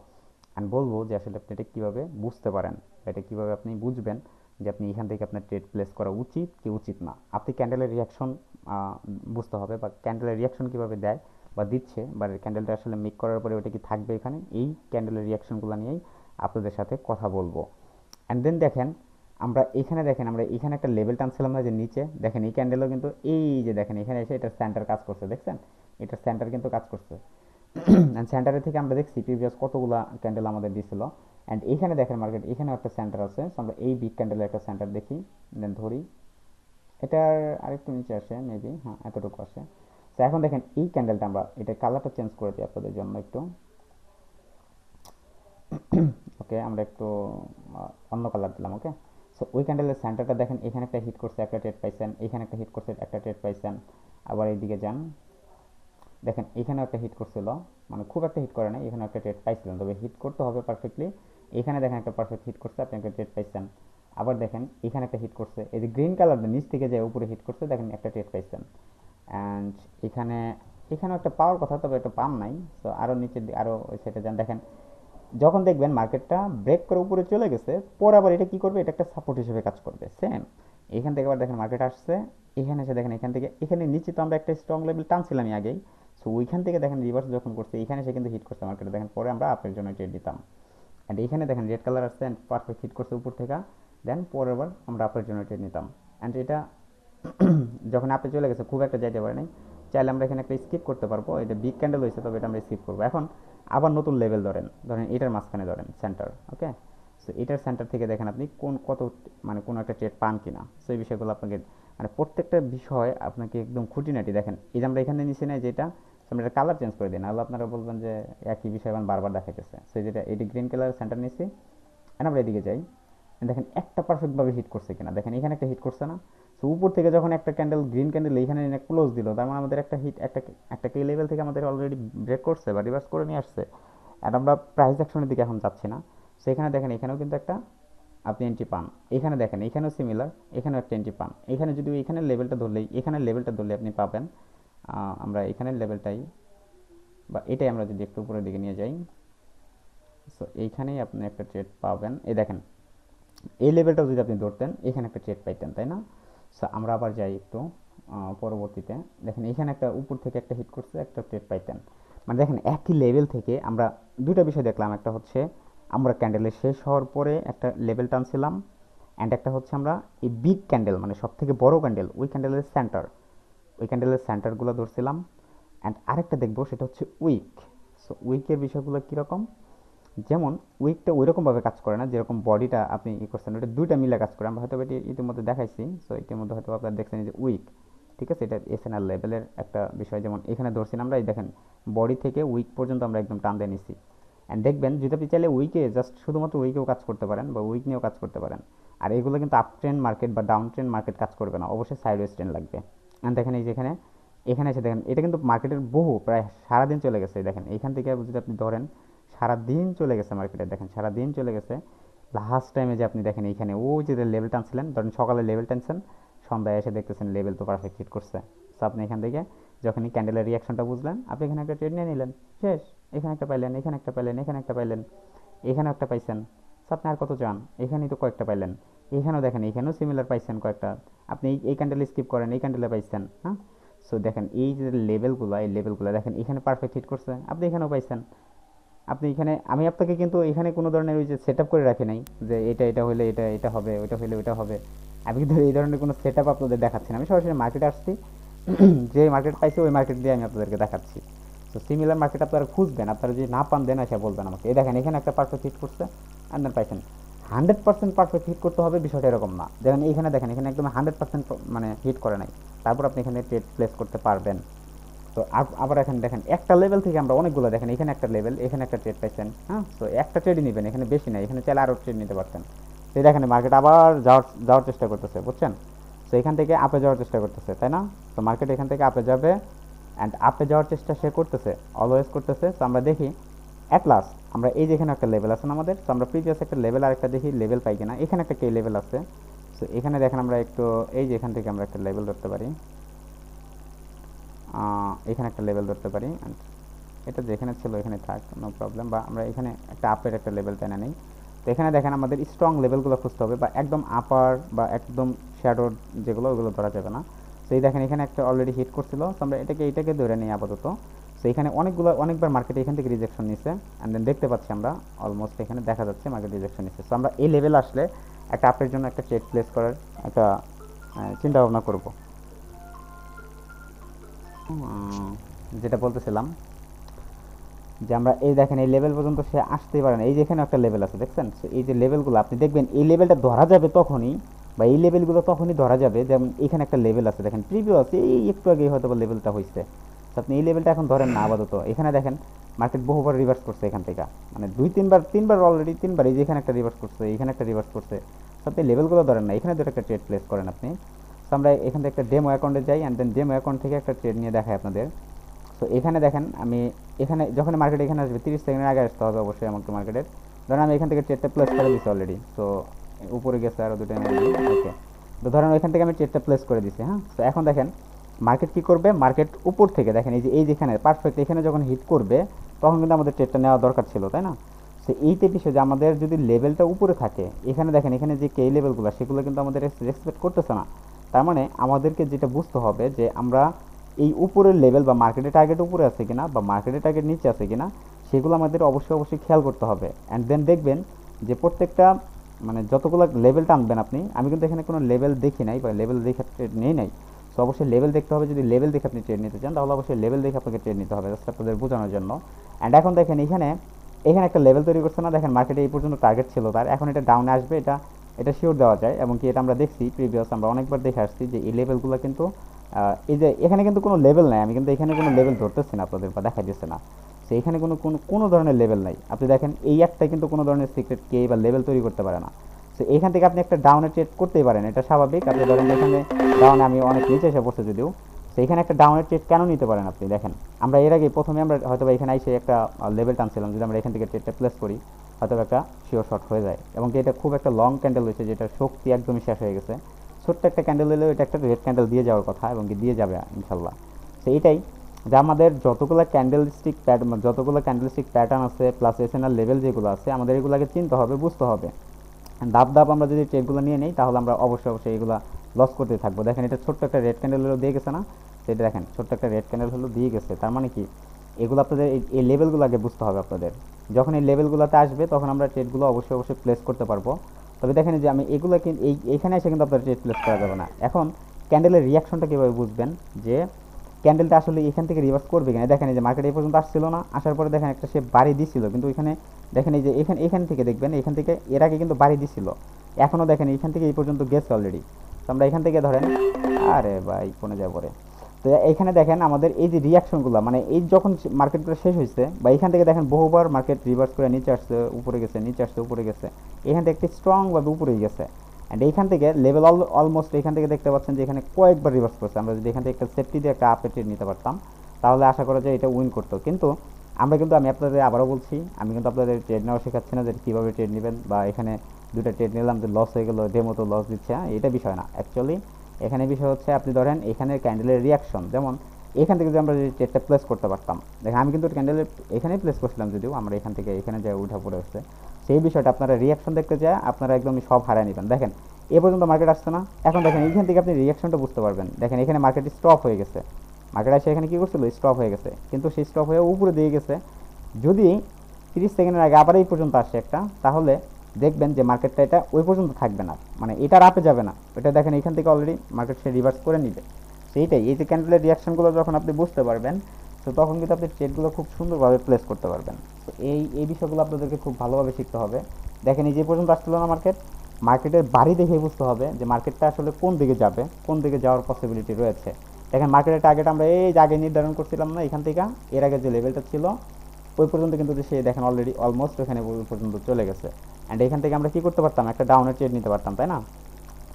অ্যান্ড বলবো যে আসলে আপনি এটা কীভাবে বুঝতে পারেন, এটা কীভাবে আপনি বুঝবেন যে আপনি এখান থেকে আপনার ট্রেড প্লেস করা উচিত কি উচিত না। আপনি ক্যান্ডেলের রিয়াকশন বুঝতে হবে, বা ক্যান্ডেলের রিয়াকশন কীভাবে দেয় বা দিচ্ছে, বা ক্যান্ডেলটা আসলে মেক করার পরে ওটা কি থাকবে এখানে, এই ক্যান্ডেলের রিয়াকশনগুলো নিয়েই আপনাদের সাথে কথা বলবো। অ্যান্ড দেন দেখেন আমরা এখানে দেখেন, আমরা এখানে একটা লেভেল টানছিলাম না যে নিচে, দেখেন এই ক্যান্ডেলও কিন্তু এই যে দেখেন এখানে এসে এটার সেন্টার কাজ করছে, দেখছেন এটার সেন্টার কিন্তু কাজ করছে। অ্যান্ড সেন্টারের থেকে আমরা দেখছি প্রিভিয়াস কতগুলা ক্যান্ডেল আমাদের দিছিল। অ্যান্ড এইখানে দেখেন মার্কেট এখানে একটা সেন্টার আছে, সো আমরা এই বিগ ক্যান্ডেলের একটা সেন্টার দেখি, দেন ধরি এটার আরেকটু নিচে আসে মেবি, হ্যাঁ এতটুকু আসে। তো এখন দেখেন এই ক্যান্ডেলটা আমরা এটা কালারটা চেঞ্জ করে দিই আপনাদের জন্য একটু, ওকে আমরা একটু অন্য কালার দিলাম, ওকে। সো ওই ক্যান্ডেলের সেন্টারটা দেখেন, এখানে একটা হিট করছে একটা ট্রেড পাইছেন, এখানে একটা হিট করছে একটা ট্রেড পাইছেন। আবার এইদিকে যান, দেখেন এখানেও একটা হিট করছিল, মানে খুব একটা হিট করে নাই, এখানে একটা ট্রেড পাইছিলেন, তবে হিট করতে হবে পারফেক্টলি। এখানে দেখেন একটা পারফেক্ট হিট করছে, আপনি একটা ট্রেড পাইছেন। আবার দেখেন এখানে একটা হিট করছে, এই যে গ্রিন কালারটা নিচ থেকে যে উপরে হিট করছে, দেখেন একটা ট্রেড পাইছেন। অ্যান্ড এখানে এখানেও একটা পাওয়ার কথা, তবে একটা পাম নাই। সো আরও নিচের আরও ওই সাইডে যান, দেখেন যখন দেখবেন মার্কেটটা ব্রেক করে উপরে চলে গেছে, পরে আবার এটা কি করবে, এটা একটা সাপোর্ট হিসেবে কাজ করবে সেম। এখান থেকে আবার দেখেন মার্কেট আসছে, এখানে এসে দেখেন এখান থেকে এখানে নিচে তো আমরা একটা স্ট্রং লেভেল টানছিলামই আগেই। সো ওইখান থেকে দেখেন রিভার্স যখন করছে, এখানে সে কিন্তু হিট করছে মার্কেটে, দেখেন পরে আমরা আপের জন্য ট্রেড দিতাম। অ্যান্ড এখানে দেখেন রেড কালার আসছে অ্যান্ড পারফেক্ট হিট করছে উপর থেকে, দেন পরের বার আমরা আপের জন্য ট্রেড নিতাম। অ্যান্ড এটা যখন আপে চলে গেছে খুব একটা যাইতে পারে নাই, চাইলে আমরা এখানে একটা স্কিপ করতে পারবো, এটা বিগ ক্যান্ডেল হয়েছে তবে এটা আমরা স্কিপ করবো। এখন আবার নতুন লেভেল ধরেন, ধরেন এটার মাঝখানে ধরেন সেন্টার, ওকে। সো এটার সেন্টার থেকে দেখেন আপনি কত মানে কোনো একটা ট্রেড পান কিনা, সো এই বিষয়গুলো আপনাকে মানে প্রত্যেকটা বিষয় আপনাকে একদম খুঁটিনাটি দেখেন। এই যে আমরা এখানে নিচে নেই যেটা, আমরা এটা কালার চেঞ্জ করে দিই, নাহলে আপনারা বলবেন যে একই বিষয় বারবার দেখাইতেছে। সো যেটা এটি গ্রিন কালার সেন্টার নিচ্ছি, আমরা এদিকে যাই, দেখেন একটা পারফেক্টভাবে হিট করছে কিনা, দেখেন এখানে একটা হিট করছে না। সো উপর থেকে যখন একটা ক্যান্ডেল গ্রিন ক্যান্ডেল এইখানে ক্লোজ দিল, তার মানে আমাদের একটা হিট একটা কে লেভেল থেকে আমাদের অলরেডি ব্রেক করছে বা রিভার্স করে নিয়ে আসছে। আর আমরা প্রাইস অ্যাকশনের দিকে এখন যাচ্ছি না। সো এখানে দেখেন এখানেও কিন্তু একটা আপনি এন্ট্রি পান, এখানে দেখেন এখানেও সিমিলার, এখানেও একটা এন্ট্রি পান। এখানে যদি এখানে লেভেলটা ধরলেই, এখানে লেভেলটা ধরলে আপনি পাবেন আমরা এখানের লেভেলটাই বা এটাই আমরা যদি একটু উপরের দিকে নিয়ে যাই, সো এইখানেই আপনি একটা ট্রেড পাবেন। এই দেখেন এই লেভেলটাও যদি আপনি ধরতেন এখানে একটা ট্রেড পাইতেন, তাই না? সো আমরা আবার যাই একটু পরবর্তীতে। দেখেন এখানে একটা উপর থেকে একটা হিট করছে, একটা ট্রেড পাইতেন। মানে দেখেন একই লেভেল থেকে আমরা দুইটা বিষয় দেখলাম, একটা হচ্ছে আমরা ক্যান্ডেলের শেষ হওয়ার পরে একটা লেভেল টানছিলাম, অ্যান্ড একটা হচ্ছে আমরা এই বিগ ক্যান্ডেল মানে সব থেকে বড় ক্যান্ডেল ওই ক্যান্ডেলের সেন্টারগুলো ধরছিলাম। অ্যান্ড আরেকটা দেখবো সেটা হচ্ছে উইক। সো উইকের বিষয়গুলো কীরকম, যেমন উইকটা ওই রকমভাবে কাজ করে না যেরকম বডিটা আপনি ই করছেন, ওটা দুইটা মিলে কাজ করে। আমরা হয়তো এটি ইতিমধ্যে দেখাইছি, সো ইতিমধ্যে হয়তো আপনারা দেখছেন যে উইক, ঠিক আছে, এটা এসএনআর লেভেলের একটা বিষয়। যেমন এখানে ধরছিলাম আমরা, এই দেখেন বডি থেকে উইক পর্যন্ত আমরা একদম টান দিয়ে নিছি। অ্যান্ড দেখবেন যদি আপনি চাইলে উইকে জাস্ট শুধুমাত্র উইকেও কাজ করতে পারেন বা উইক নিয়েও কাজ করতে পারেন। আর এগুলো কিন্তু আপ ট্রেন্ড মার্কেট বা ডাউন ট্রেন্ড মার্কেট কাজ করবে না, অবশ্যই সাইডওয়েজ ট্রেন্ড লাগবে। অ্যান্ড দেখেন এই যেখানে এখানে এসে দেখেন এটা কিন্তু মার্কেটের বহু প্রায় সারাদিন চলে গেছে। দেখেন এইখান থেকে যদি আপনি ধরেন সারাদিন চলে গেছে মার্কেটে, দেখেন সারাদিন চলে গেছে। লাস্ট টাইমে যে আপনি দেখেন এইখানে ওই যে লেভেল টানছিলেন, ধরেন সকালে লেভেল টানছেন, সন্ধ্যায় এসে দেখতেছেন লেভেল তো পারফেক্ট হিট করছে। সো আপনি এখান থেকে যখনই ক্যান্ডেলের রিয়াকশনটা বুঝলেন, আপনি এখানে একটা ট্রেড নিয়ে নিলেন, শেষ। এখানে একটা পাইলেন, এখানে একটা পাইলেন, এখানে একটা পাইলেন, এখানেও একটা পাইছেন। সো আপনি আর কত চান, এখানেই তো কয়েকটা পাইলেন, এখানেও দেখেন এখানেও সিমিলার পাইছেন কয়েকটা। আপনি এই ক্যান্ডেল স্কিপ করেন, এই ক্যান্ডেলে পাইছেন, হ্যাঁ। সো দেখেন এই যে লেভেলগুলো, এই লেভেলগুলো দেখেন এখানে পারফেক্ট হিট করছে, আপনি এখানেও পাইছেন। আপনি এখানে আমি আপনাকে কিন্তু এখানে কোনো ধরনের ওই যে সেট আপ করে রাখি নাই যে এটা এটা হলে এটা এটা হবে, ওইটা হলে ওইটা হবে। আমি কিন্তু এই ধরনের কোনো সেট আপ আপনাদের দেখাচ্ছি না, আমি সরাসরি মার্কেটে আসছি, যে মার্কেট পাইছি ওই মার্কেট দিয়ে আমি আপনাদেরকে দেখাচ্ছি। তো সিমিলার মার্কেট আপনারা খুঁজবেন, আপনারা যদি না পান দেন এসে বলবেন আমাকে। এই দেখেন এখানে একটা পারফেক্ট হিট করছে, আপনার পাইছেন। 100% পারফেক্ট হিট করতে হবে বিষয়টা এরকম না। যেমন এইখানে দেখেন এখানে একদম 100% মানে হিট করে নাই, তারপর আপনি এখানে ট্রেড প্লেস করতে পারবেন। তো আবার এখানে দেখেন একটা লেভেল থেকে আমরা অনেকগুলো, দেখেন এখানে একটা লেভেল, এখানে একটা ট্রেড পাইছেন, হ্যাঁ। তো একটা ট্রেডই নেবেন, এখানে বেশি নাই, এখানে চাইলে আরও ট্রেড নিতে পারতেন। তো দেখেন মার্কেট আবার যাওয়ার চেষ্টা করতেছে, বুঝছেন? তো এখান থেকে আপে যাওয়ার চেষ্টা করতেছে, তাই না? তো মার্কেট এখান থেকে আপে যাবে, অ্যান্ড আপে যাওয়ার চেষ্টা সে করতেছে, অলওয়েজ করতেছে। তো আমরা দেখি অ্যাট লাস্ট আমরা এই যেখানে একটা লেভেল আছে না আমাদের, তো আমরা প্রিভিয়াস একটা লেভেল আর একটা দেখি লেভেল পাই কিনা। এখানে একটা কে লেভেল আছে, তো এখানে দেখেন আমরা একটু এই যে এখান থেকে আমরা একটা লেভেল ধরতে পারি, এখানে একটা লেভেল ধরতে পারি। এটা যেখানে ছিল এখানে থাক, নো প্রবলেম। বা আমরা এখানে একটা আপের একটা লেভেল টেনে নিই। তো এখানে দেখেন আমাদের স্ট্রং লেভেলগুলো খুঁজতে হবে, বা একদম আপার বা একদম শ্যাডোর যেগুলো, ওইগুলো ধরা যাবে না। তো এই দেখেন এখানে একটা অলরেডি হিট করছিল, তো আমরা এটাকে ধরে নিই আপাতত। তো এখানে অনেকবার মার্কেটে এখান থেকে রিজেকশন নিচ্ছে, অ্যান্ড দেন দেখতে পাচ্ছি আমরা অলমোস্ট এখানে দেখা যাচ্ছে মার্কেট রিজেকশন নিচ্ছে। তো আমরা এই লেভেল আসলে একটা আপের জন্য একটা ট্রেড প্লেস করার একটা চিন্তা ভাবনা করব। যেটা বলতেছিলাম যে আমরা এই দেখেন এই লেভেল পর্যন্ত সে আসতেই পারে না। এই যে এখানে একটা লেভেল আছে দেখছেন, এই যে লেভেলগুলো আপনি দেখবেন এই লেভেলটা ধরা যাবে তখনই, বা এই লেভেলগুলো তখনই ধরা যাবে। যেমন এখানে একটা লেভেল আছে দেখেন প্রিভিয়াস, এই একটু আগে হয়তো লেভেলটা হয়েছে। আপনি এই লেভেলটা এখন ধরেন না আপাতত। এখানে দেখেন মার্কেট বহুবার রিভার্স করছে এখান থেকে, মানে তিনবার অলরেডি, তিনবার। এই যে এখানে একটা রিভার্স করছে, এখানে একটা রিভার্স করছে। আপনি লেভেলগুলো ধরেন না, এখানে দুটো একটা ট্রেড প্লেস করেন আপনি। তো আমরা এখান থেকে একটা ডেমো অ্যাকাউন্টে যাই, অ্যান্ড দেন ডেমো অ্যাকাউন্ট থেকে একটা ট্রেড নিয়ে দেখাই আপনাদের। তো এখানে দেখেন আমি এখানে যখন মার্কেট এখানে আসবে 30 সেকেন্ডের আগে আসতে হবে অবশ্যই আমাকে মার্কেটের। ধরেন আমি এখান থেকে ট্রেডটা প্লেস করে দিচ্ছি অলরেডি, তো উপরে গেছে আরও দুটো। ওকে, তো ধরেন ওইখান থেকে আমি ট্রেডটা প্লেস করে দিচ্ছি, হ্যাঁ। তো এখন দেখেন মার্কেট কী করবে, মার্কেট উপর থেকে দেখেন এই যেখানে পারফেক্ট এখানে যখন হিট করবে তখন কিন্তু আমাদের ট্রেডটা নেওয়া দরকার ছিল, তাই না? তো এইতে বিষয় যে আমাদের যদি লেভেলটা উপরে থাকে, এখানে দেখেন এখানে যে কে লেভেলগুলো সেগুলো কিন্তু আমাদের রেসপেক্ট করতেছে না। তার মানে আমাদেরকে যেটা বুঝতে হবে যে আমরা এই উপরের লেভেল বা মার্কেটের টার্গেট উপরে আছে কিনা বা মার্কেটের টার্গেট নিচে আছে কিনা সেগুলো আমাদের অবশ্যই খেয়াল করতে হবে। অ্যান্ড দেন দেখবেন যে প্রত্যেকটা মানে যতগুলো লেভেল টানবেন আপনি, আমি কিন্তু এখানে কোনো লেভেল দেখি নাই বা লেভেল দেখে ট্রেড নেই নাই। তো অবশ্যই লেভেল দেখতে হবে, যদি লেভেল দেখে আপনি ট্রেড নিতে চান তাহলে অবশ্যই লেভেল দেখে আপনাকে ট্রেড নিতে হবে, জাস্ট আপনাদের বোঝানোর জন্য। অ্যান্ড এখন দেখেন এখানে একটা লেভেল তৈরি করছে না, দেখেন মার্কেটে এই পর্যন্ত টার্গেট ছিল তার, এখন এটা ডাউনে আসবে, এটা শিওর দেওয়া যায়। এবং কি এটা আমরা দেখছি প্রিভিয়াস, আমরা অনেকবার দেখে আসছি যে এই লেভেলগুলো কিন্তু এই যে এখানে কিন্তু কোনো লেভেল নাই, আমি কিন্তু এখানে কোনো লেভেল ধরতেছি না আপনাদের বা দেখা দিচ্ছে না। তো এখানে কোনো ধরনের লেভেল নাই। আপনি দেখেন এই একটা কিন্তু কোনো ধরনের সিক্রেট কে বা লেভেল তৈরি করতে পারে না। তো এখান থেকে আপনি একটা ডাউনে ট্রেড করতেই পারেন, এটা স্বাভাবিক। আপনি ধরেন এখানে ডাউনে আমি অনেক নিচে এসে পড়ছে যদিও, তো এখানে একটা ডাউনের ট্রেড কেন নিতে পারেন আপনি দেখেন। আমরা এর আগে প্রথমে আমরা হয়তো এখানে এসে একটা লেভেল টানছিলাম, যদি আমরা এখান থেকে ট্রেডটা প্লেস করি হয়তো একটা শিওর শট হয়ে যায়। এবং এটা খুব একটা লং ক্যান্ডেল হয়েছে, যেটা শক্তি একদমই শেষ হয়ে গেছে। ছোট্ট একটা ক্যান্ডেল হলেও এটা একটা রেড ক্যান্ডেল দিয়ে যাওয়ার কথা, এবং কি দিয়ে যাবে ইনশাল্লাহ। সো এইটাই যে আমাদের যতগুলো ক্যান্ডেলস্টিক প্যাটার্ন আছে প্লাস এসএনআর লেভেল যেগুলো আছে আমাদের এগুলোকে চিনতে হবে, বুঝতে হবে। ধাপ ধাপ আমরা যদি ট্রেডগুলো নিয়ে নেই তাহলে আমরা অবশ্যই এগুলো লস করতে থাকবো। দেখেন এটা ছোট্ট একটা রেড ক্যান্ডেল হলো দিয়ে গেছে না, সেটা দেখেন ছোট্ট একটা রেড ক্যান্ডেল হলো দিয়ে গেছে। তার মানে কি এগুলো আপনাদের এই লেভেলগুলো আগে বুঝতে হবে আপনাদের। যখন এই লেভেলগুলোতে আসবে তখন আমরা ট্রেডগুলো অবশ্যই প্লেস করতে পারবো। তবে দেখেন যে আমি এগুলো কিন্তু এইখানে এসে কিন্তু আপনার ট্রেড প্লেস করা যাবে না। এখন ক্যান্ডেলের রিয়াকশনটা কীভাবে বুঝবেন যে ক্যান্ডেলটা আসলে এখান থেকে রিভার্স করবে কিনা। দেখেন এই যে মার্কেট এই পর্যন্ত আসছিল না, আসার পরে দেখেন একটা সে বাড়ি দিছিল, কিন্তু এখানে দেখেন এই যে এখান থেকে দেখবেন এখান থেকে এর আগে কিন্তু বাড়ি দিছিল, এখনও দেখেন এখান থেকে এই পর্যন্ত গেছে অলরেডি। তো আমরা এখান থেকে ধরেন আরে ভাই কোনে যায় পরে। তো এখানে দেখেন আমাদের এই যে রিয়াকশনগুলো মানে এই যখন মার্কেটগুলো শেষ হয়েছে বা এখান থেকে দেখেন বহুবার মার্কেট রিভার্স করে নিচে আসছে উপরে গেছে, নিচে আসছে উপরে গেছে, এখান থেকে একটি স্ট্রংভাবে উপরেই গেছে। অ্যান্ড এইখান থেকে লেভেল অলমোস্ট এখান থেকে দেখতে পাচ্ছেন যে এখানে কয়েকবার রিভার্স করছে। আমরা যদি এখান থেকে একটা সেফটি দিয়ে একটা আপে ট্রেড নিতে পারতাম তাহলে আশা করা যায় এটা উইন করতো। কিন্তু আমি আপনাদের আবারও বলছি, আমি কিন্তু আপনাদের ট্রেড নেওয়া শেখাচ্ছি না যে কীভাবে ট্রেড নেবেন, বা এখানে দুটো ট্রেড নিলাম যে লস হয়ে গেলো ডেমো তো লস দিচ্ছে, এটা বিষয় না। অ্যাকচুয়ালি এখানে বিষয় হচ্ছে আপনি ধরেন এখানে ক্যান্ডেলের রিয়াকশন, যেমন এখান থেকে যদি আমরা যদি ট্রেডটা প্লেস করতে পারতাম, দেখেন আমি কিন্তু ক্যান্ডেলের এখানেই প্লেস করছিলাম, যদিও আমরা এখান থেকে এখানে যা উঠা পড়ে আসছে সেই বিষয়টা আপনারা রিয়াকশন দেখতে যায় আপনারা একদমই সব হারায় নেবেন। দেখেন এ পর্যন্ত মার্কেট আসছে না, এখন দেখেন এইখান থেকে আপনি রিয়াকশনটা বুঝতে পারবেন। দেখেন এখানে মার্কেট স্টপ হয়ে গেছে, মার্কেট আসে এখানে কী করছিল স্টপ হয়ে গেছে, কিন্তু সেই স্টপ হয়ে উপরে দিয়ে গেছে। যদি 30 সেকেন্ডের আগে আবার এই পর্যন্ত আসে একটা, তাহলে দেখবেন যে মার্কেটটা এটা ওই পর্যন্ত থাকবে না, মানে এটা আপে যাবে না, এটা দেখেন এখান থেকে অলরেডি মার্কেট সে রিভার্স করে নিবে। সেইটাই এই যে ক্যান্ডেলের রিয়াকশনগুলো যখন আপনি বুঝতে পারবেন, তো তখন কিন্তু আপনি ট্রেডগুলো খুব সুন্দরভাবে প্লেস করতে পারবেন। তো এই বিষয়গুলো আপনাদেরকে খুব ভালোভাবে শিখতে হবে। দেখেন এই যে পর্যন্ত আসছিল না মার্কেটের বাড়ি দেখে বুঝতে হবে যে মার্কেটটা আসলে কোন দিকে যাবে, কোন দিকে যাওয়ার পসিবিলিটি রয়েছে। দেখেন মার্কেটের টার্গেট আমরা এই যে আগে নির্ধারণ করছিলাম না, এখান থেকে এর আগে যে লেভেলটা ছিল ওই পর্যন্ত কিন্তু সে দেখেন অলরেডি অলমোস্ট ওখানে ওই পর্যন্ত চলে গেছে। অ্যান্ড এখান থেকে আমরা কী করতে পারতাম, একটা ডাউনের ট্রেড নিতে পারতাম, তাই না?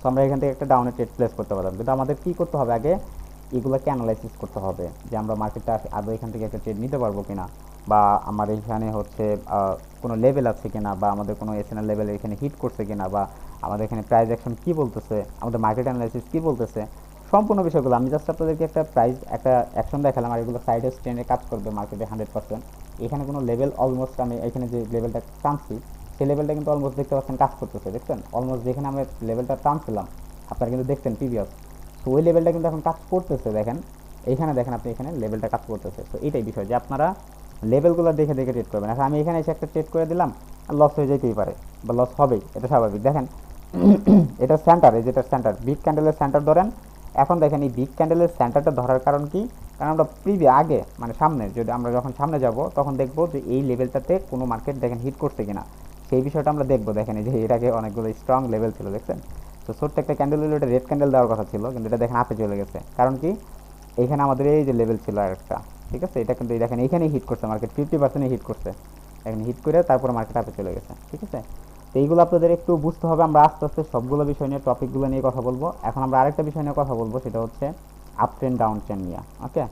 তো আমরা এখান থেকে একটা ডাউনের ট্রেড প্লেস করতে পারতাম, কিন্তু আমাদের কী করতে হবে আগে এগুলোকে অ্যানালাইসিস করতে হবে যে আমরা মার্কেটটা আদৌ এখান থেকে একটা ট্রেড নিতে পারবো কিনা, বা আমার এখানে হচ্ছে কোনো লেভেল আছে কিনা, বা আমাদের কোনো এসএনএল লেভেল এখানে হিট করছে কিনা, বা আমাদের এখানে প্রাইস অ্যাকশন কী বলতেছে, আমাদের মার্কেট অ্যানালাইসিস কী বলতেছে, সম্পূর্ণ বিষয়গুলো আমি জাস্ট আপনাদেরকে একটা অ্যাকশন দেখালাম, আর এগুলো সাইডে স্ট্রেন্ডে কাজ করবে মার্কেটে 100%। এখানে কোনো লেভেল অলমোস্ট আমি এখানে যে লেভেলটা টানছি সেই লেভেলটা কিন্তু অলমোস্ট দেখতে পাচ্ছেন কাজ করতেছে, দেখছেন অলমোস্ট যেখানে আমরা লেভেলটা টানছিলাম আপনারা কিন্তু দেখছেন প্রিভিয়াস, তো ওই লেভেলটা কিন্তু এখন কাজ করতেছে। দেখেন এইখানে দেখেন আপনি এখানে লেভেলটা কাজ করতেছে। তো এটাই বিষয় যে আপনারা লেভেলগুলো দেখে দেখে ট্রেড করবেন। এখন আমি এখানে এসে একটা ট্রেড করে দিলাম, লস হয়ে যেতেই পারে বা লস হবেই, এটা স্বাভাবিক। দেখেন এটা সেন্টার, এই যেটা সেন্টার বিগ ক্যান্ডেলের সেন্টার ধরেন। এখন দেখেন এই বিগ ক্যান্ডেলের সেন্টারটা ধরার কারণ কি, কারণ আমরা আগে মানে সামনে যদি আমরা যখন সামনে যাব তখন দেখব যে এই লেভেলটাতে কোনো মার্কেট দেখেন হিট করছে কিনা, সেই বিষয়টা আমরা দেখবো। দেখেন এই যে এর আগে অনেকগুলো স্ট্রং লেভেল ছিল দেখছেন, তো ছোট্ট একটা ক্যান্ডেল হলো, এটা রেড ক্যান্ডেল দেওয়ার কথা ছিল, কিন্তু এটা দেখেন হাতে চলে গেছে। কারণ কি এখানে আমাদের এই যে লেভেল ছিল আরেকটা, ঠিক আছে, এটা কিন্তু দেখেন এখানেই হিট করছে মার্কেট, 50% হিট করছে, এখানে হিট করে তারপরে মার্কেট হাতে চলে গেছে, ঠিক আছে। তো এইগুলো আপনাদের একটু বুঝতে হবে। আমরা আস্তে আস্তে সবগুলো বিষয় নিয়ে টপিকগুলো নিয়ে কথা বলবো। এখন আমরা আরেকটা বিষয় নিয়ে কথা বলবো, সেটা হচ্ছে আপ ট্রেন্ড ডাউন ট্রেন্ড নিয়ে। ওকে,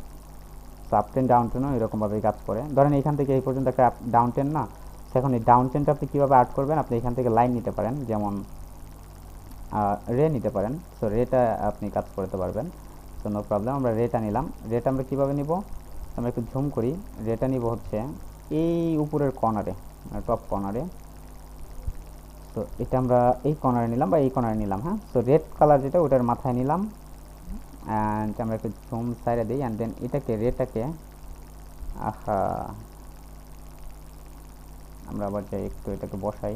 তো আপ ট্রেন্ড ডাউন ট্রেন্ডও এরকমভাবেই কাজ করে। ধরেন এখান থেকে এই পর্যন্ত একটা ডাউন ট্রেন্ড না, এখন এই ডাউন ট্রেন্ডটা আপনি কীভাবে আর্ট করবেন, আপনি এখান থেকে লাইন নিতে পারেন, যেমন রে নিতে পারেন। সো রেটা আপনি কাজ করতে পারবেন, তো নো প্রবলেম। আমরা রেটা নিলাম। রেটা আমরা কীভাবে নিব, আমরা একটু ঝুম করি। রেটা নিব হচ্ছে এই উপরের কর্নারে, টপ কর্নারে। তো এটা আমরা এই কর্নারে নিলাম বা এই কর্নারে নিলাম, হ্যাঁ। সো রেড কালার যেটা ওটার মাথায় নিলাম, অ্যান্ড আমরা একটু ঝুম সাইডে দিই, অ্যান্ড দেন রেটাকে আমরা আবার যাই একটু এটাকে বসাই।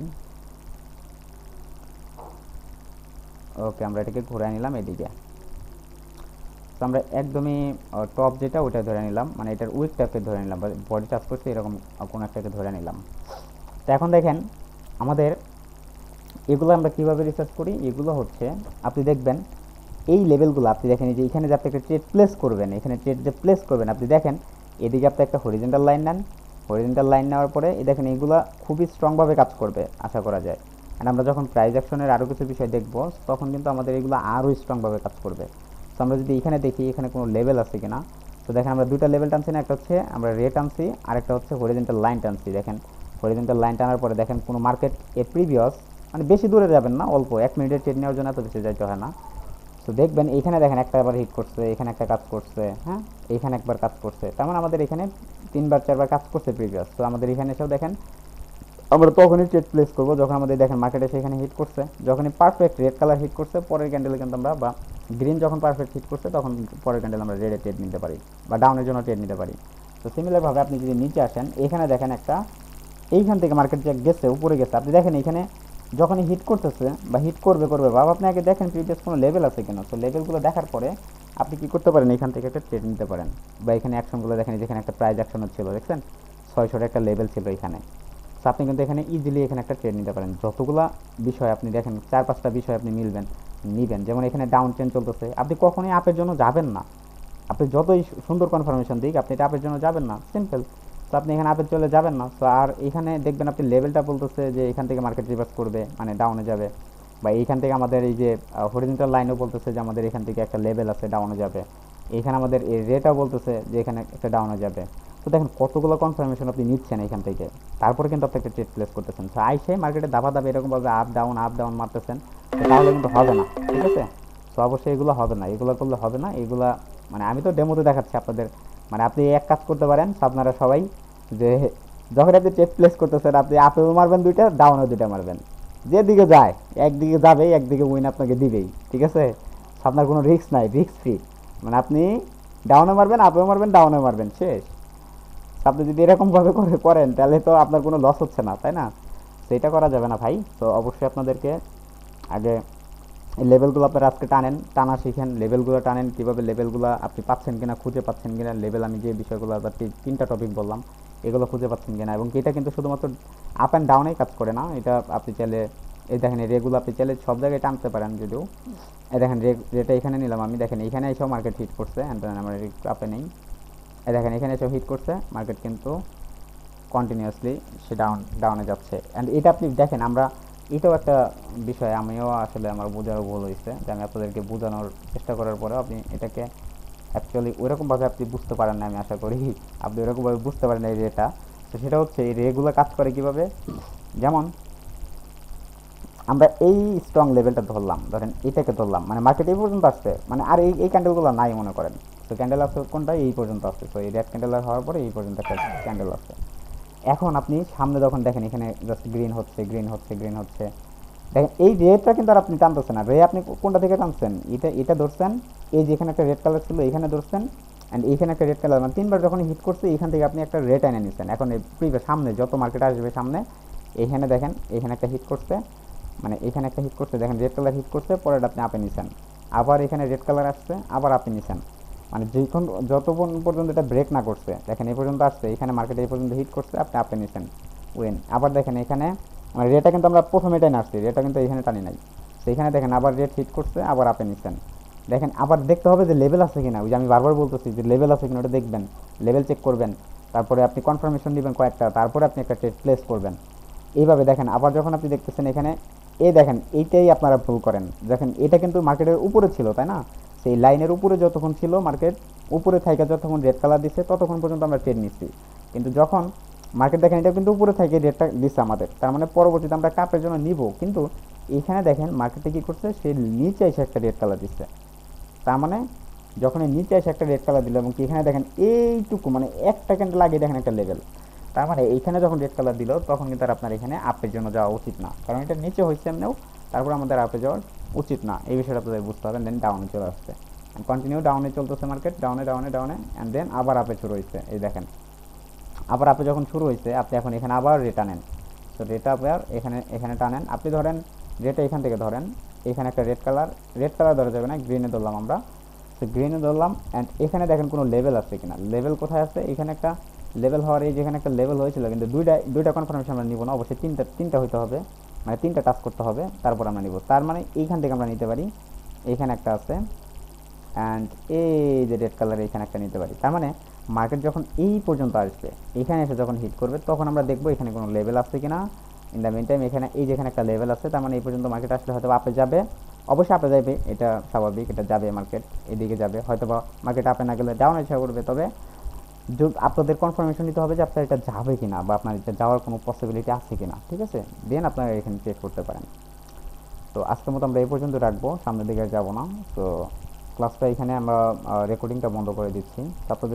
ওকে, আমরা এটাকে ঘুরে নিলাম এদিকে। তো আমরা একদমই টপ যেটা ওটা ধরে নিলাম, মানে এটার উইকটাকে ধরে নিলাম, বা বডি টাচ করছে এরকম কোনো একটাকে ধরে নিলাম। তো এখন দেখেন আমাদের এগুলো আমরা কীভাবে রিসার্চ করি, এগুলো হচ্ছে আপনি দেখবেন এই লেভেলগুলো আপনি দেখেন যে এখানে যে আপনি একটা ট্রেড প্লেস করবেন, এখানে ট্রেড যে প্লেস করবেন আপনি দেখেন এদিকে আপনি একটা হরিজেন্টাল লাইন নেন, হরিজেন্টাল লাইন নেওয়ার পরে এই দেখেন এইগুলো খুবই স্ট্রংভাবে কাজ করবে আশা করা যায়। অ্যান্ড আমরা যখন প্রাইস অ্যাকশনের আরও কিছু বিষয় দেখব তখন কিন্তু আমাদের এগুলো আরও স্ট্রংভাবে কাজ করবে। তো আমরা যদি এখানে দেখি এখানে কোনো লেভেল আছে কিনা, তো দেখেন আমরা দুইটা লেভেল টানছি না, একটা হচ্ছে আমরা রে টানছি আর একটা হচ্ছে হরিজেন্টাল লাইন টানছি। দেখেন হরিজেন্টাল লাইন টানার পরে দেখেন কোনো মার্কেট প্রিভিয়াস মানে বেশি দূরে যাবেন না, অল্প 1 মিনিটের ট্রেড নেওয়ার জন্য এত বেশি যাইতে হয় না। তো দেখবেন এইখানে দেখেন একটা আবার হিট করছে, এখানে একটা কাজ করছে, হ্যাঁ, এইখানে একবার কাজ করছে, তার মানে আমাদের এখানে 3 বার 4 বার কাজ করছে প্রিভিয়াস। তো আমাদের এখানে এসেও দেখেন আমরা তখনই ট্রেড প্লেস করবো যখন আমাদের দেখেন মার্কেটে সেখানে হিট করছে, যখনই পারফেক্ট রেড কালার হিট করছে পরের ক্যান্ডেলে কিন্তু আমরা, বা গ্রিন যখন পারফেক্ট হিট করছে তখন পরের ক্যান্ডেল আমরা রেডে ট্রেড নিতে পারি বা ডাউনের জন্য ট্রেড নিতে পারি। তো সিমিলারভাবে আপনি যদি নিচে আসেন, এখানে দেখেন একটা, এইখান থেকে মার্কেট যে গেছে উপরে গেছে, আপনি দেখেন এখানে যখনই হিট করতেছে বা হিট করবে বা আপনি আগে দেখেন প্রিভিয়াস কোনো লেভেল আছে কিনা। তো লেভেলগুলো দেখার পরে আপনি কি করতে পারেন, এখান থেকে একটা ট্রেড নিতে পারেন। বা এখানে অ্যাকশনগুলো দেখেন, যেখানে একটা প্রাইস অ্যাকশন ছিল দেখছেন, 600 একটা লেভেল ছিল এখানে। তো আপনি কিন্তু এখানে ইজিলি এখানে একটা ট্রেড নিতে পারেন। যতগুলা বিষয় আপনি দেখেন 4-5টা বিষয় আপনি নিবেন। যেমন এখানে ডাউন ট্রেন্ড চলতেছে, আপনি কখনোই আপের জন্য যাবেন না। আপনি যতই সুন্দর কনফার্মেশন দিক, আপনি এটা আপের জন্য যাবেন না, সিম্পল। তো আপনি এখানে আপের চলে যাবেন না। তো আর এখানে দেখবেন আপনি লেভেলটা বলতেছে যে এখান থেকে মার্কেট রিভার্স করবে, মানে ডাউনে যাবে। বা এইখান থেকে আমাদের এই যে হরিজন্টাল লাইনও বলতেছে যে আমাদের এখান থেকে একটা লেভেল আছে, ডাউনে যাবে। এখানে আমাদের এই রেটাও বলতেছে যে এখানে একটা ডাউনে যাবে। তো দেখেন কতগুলো কনফার্মেশন আপনি নিচ্ছেন এখান থেকে, তারপরে কিন্তু আপনি একটা ট্রেড প্লেস করতেছেন। তো আইসে মার্কেটে দাবা এরকমভাবে আপ ডাউন মারতেছেন, তো তাহলে কিন্তু হবে না, ঠিক আছে। তো অবশ্যই এগুলো হবে না, এগুলো করলে হবে না। এগুলা মানে আমি তো ডেমোতে দেখাচ্ছি আপনাদের। মানে আপনি এক কাজ করতে পারেন আপনারা সবাই, যে যখন আপনি ট্রেড প্লেস করতেছেন আপনি আপেও মারবেন 2টা, ডাউনেও 2টা মারবেন। যেদিকে যায় একদিকে যাবেই, একদিকে উইন আপনাকে দিবেই, ঠিক আছে। আপনার কোনো রিস্ক নাই, রিস্ক ফ্রি। মানে আপনি ডাউনে মারবেন, আপেও মারবেন, ডাউনে মারবেন, শেষ। আপনি যদি এরকমভাবে করেন তাহলে তো আপনার কোনো লস হচ্ছে না, তাই না। সেটা করা যাবে না ভাই। তো অবশ্যই আপনাদেরকে আগে এই লেভেলগুলো আপনারা আজকে টানা শিখেন, লেভেলগুলো টানেন, কীভাবে লেভেলগুলো আপনি পাচ্ছেন কিনা, খুঁজে পাচ্ছেন কিনা লেভেল। আমি যে বিষয়গুলো 3টা টপিক বললাম, এগুলো খুঁজে পাচ্ছেন কিনা। এবং এটা কিন্তু শুধুমাত্র আপ অ্যান্ড ডাউনেই কাজ করে না, এটা আপনি চাইলে এই দেখেন এই রেগুলো আপনি চাইলে সব জায়গায় টানতে পারেন। যদিও এই দেখেন রেটা এখানে নিলাম আমি, দেখেন এখানে এসেও মার্কেট হিট করছে, অ্যান্ড আমরা আপে নেই। এই দেখেন এখানে এসেও হিট করছে মার্কেট, কিন্তু কন্টিনিউয়াসলি সে ডাউনে যাচ্ছে। অ্যান্ড এটা আপনি দেখেন, আমরা এটাও একটা বিষয় আমিও আসলে আমার বোঝারও ভুল হয়েছে, যে আমি আপনাদেরকে বোঝানোর চেষ্টা করার পরেও আপনি এটাকে অ্যাকচুয়ালি ওইরকমভাবে আপনি বুঝতে পারেন না। আমি আশা করি আপনি ওইরকমভাবে বুঝতে পারেন এই রেটা। তো সেটা হচ্ছে এই রেগুলো কাজ করে কীভাবে, যেমন আমরা এই স্ট্রং লেভেলটা ধরলাম, ধরেন এটাকে ধরলাম, মানে মার্কেট এই পর্যন্ত আসছে, মানে আর এই ক্যান্ডেলগুলো নাই মনে করেন। তো ক্যান্ডেল আছে কোনটা, এই পর্যন্ত আসছে। তো এই রেড ক্যান্ডেল হওয়ার পরে এই পর্যন্ত একটা ক্যান্ডেল আসছে। এখন আপনি সামনে যখন দেখেন এখানে জাস্ট গ্রিন হচ্ছে, দেখেন এই রেডটা কিন্তু আর আপনি টানতেছেন না। রে আপনি কোনটা থেকে টানছেন, এটা ধরছেন, এই যে এখানে একটা রেড কালার ছিল এখানে ধরছেন, অ্যান্ড এইখানে একটা রেড কালার, মানে 3বার যখন হিট করছে এখান থেকে আপনি একটা রেড এনে নিচ্ছেন। এখন এই সামনে যত মার্কেট আসবে সামনে, এখানে দেখেন এখানে একটা হিট করছে, মানে এখানে একটা হিট করছে, দেখেন রেড কালার হিট করছে, পরে আপনি আপে নিছেন। আবার এখানে রেড কালার আসছে, আবার আপে নিছেন। মানে যতক্ষণ পর্যন্ত এটা ব্রেক না করছে, দেখেন এই পর্যন্ত আসছে, এখানে মার্কেটে এই পর্যন্ত হিট করছে, আপনি আপে নিছেন, উইন। আবার দেখেন এখানে মানে রেটটা কিন্তু আমরা প্রথমে টাইনে আসছি, রেটটা কিন্তু এখানে টানি নাই। তো এখানে দেখেন আবার রেট হিট করছে, আবার আপে নিচ্ছেন। দেখেন আবার দেখতে হবে যে লেভেল আছে কিনা, ওই যে আমি বারবার বলতেছি যে লেভেল আছে কিনা ওটা দেখবেন, লেভেল চেক করবেন, তারপরে আপনি কনফার্মেশন নেবেন কয়েকটা, তারপরে আপনি একটা ট্রেড প্লেস করবেন। এইভাবে দেখেন আবার যখন আপনি দেখতেছেন এখানে, এই দেখেন এইটাই আপনারা ভুল করেন। দেখেন এটা কিন্তু মার্কেটের উপরে ছিল, তাই না। সেই লাইনের উপরে যতক্ষণ ছিল মার্কেট, উপরে থাইকা যতক্ষণ রেড কালার দিচ্ছে ততক্ষণ পর্যন্ত আমরা ট্রেড নিচ্ছি। কিন্তু যখন মার্কেট দেখেন এটা কিন্তু উপরে থেকে রেটটা দিচ্ছে আমাদের, তার মানে পরবর্তীতে আমরা কাপের জন্য নিব। কিন্তু এইখানে দেখেন মার্কেটে কী করছে, সে নিচে এসে একটা রেড কালার দিচ্ছে। তার মানে যখন এই নিচে এসে একটা রেড কালার দিল, এবং এখানে দেখেন এইটুকু মানে একটা ক্যান্ডেল আগে দেখেন একটা লেভেল, তার মানে এইখানে যখন রেড কালার দিল তখন কিন্তু আর আপনার এখানে আপের জন্য যাওয়া উচিত না, কারণ এটা নিচে হয়েছে এমনিও। তারপর আমাদের আপে যাওয়ার উচিত না, এই বিষয়টা আপনাদের বুঝতে হবে। দেন ডাউনে চলে আসছে, কন্টিনিউ ডাউনে চলতেছে মার্কেট, ডাউনে অ্যান্ড দেন আবার আপে শুরু হয়েছে। এই দেখেন আবার আপে যখন শুরু হয়েছে, আপনি এখন এখানে আবার রেট আনেন। তো রেট আবার এখানে টানেন। আপনি ধরেন রেটটা এখান থেকে ধরেন, এখানে একটা রেড কালার ধরা যাবে না, গ্রিনে ধরলাম আমরা। তো গ্রিনে ধরলাম, অ্যান্ড এখানে দেখেন কোনো লেভেল আছে কিনা, লেভেল কোথায় আছে, এখানে একটা লেভেল হওয়ার, এই যেখানে একটা লেভেল হয়েছিল, কিন্তু দুইটা কনফার্মেশন আমরা নিব না, অবশ্যই তিনটা হইতে হবে, মানে 3টা টাচ করতে হবে, তারপর আমরা নিব। তার মানে এইখান থেকে আমরা নিতে পারি, এইখানে একটা আছে, অ্যান্ড এই যে রেড কালার এখানে একটা নিতে পারি। তার মানে মার্কেট যখন এই পর্যন্ত আসবে, এখানে এসে যখন হিট করবে, তখন আমরা দেখবো এখানে কোনো লেভেল আছে কিনা। ইন দ্য মিন টাইম এখানে এই যেখানে একটা লেভেল আছে, তার মানে এই পর্যন্ত মার্কেট আসলে হয়তো আপে যাবে, অবশ্যই আপে যাবে, এটা স্বাভাবিক, এটা যাবে, মার্কেট এদিকে যাবে। হয়তো বা মার্কেট আপে না গেলে ডাউন এসে করবে, তবে আপনাদের কনফার্মেশন নিতে হবে যে আপনার এটা যাবে কিনা, বা আপনার এটা যাওয়ার কোনো পসিবিলিটি আছে কিনা, ঠিক আছে। দেন আপনারা এখানে চেক করতে পারেন। তো আজকের মতো আমরা এই পর্যন্ত রাখবো, সামনের দিকে আর যাবো না। তো ক্লাসটা এখানে আমরা রেকর্ডিংটা বন্ধ করে দিচ্ছি। তো আপনাদের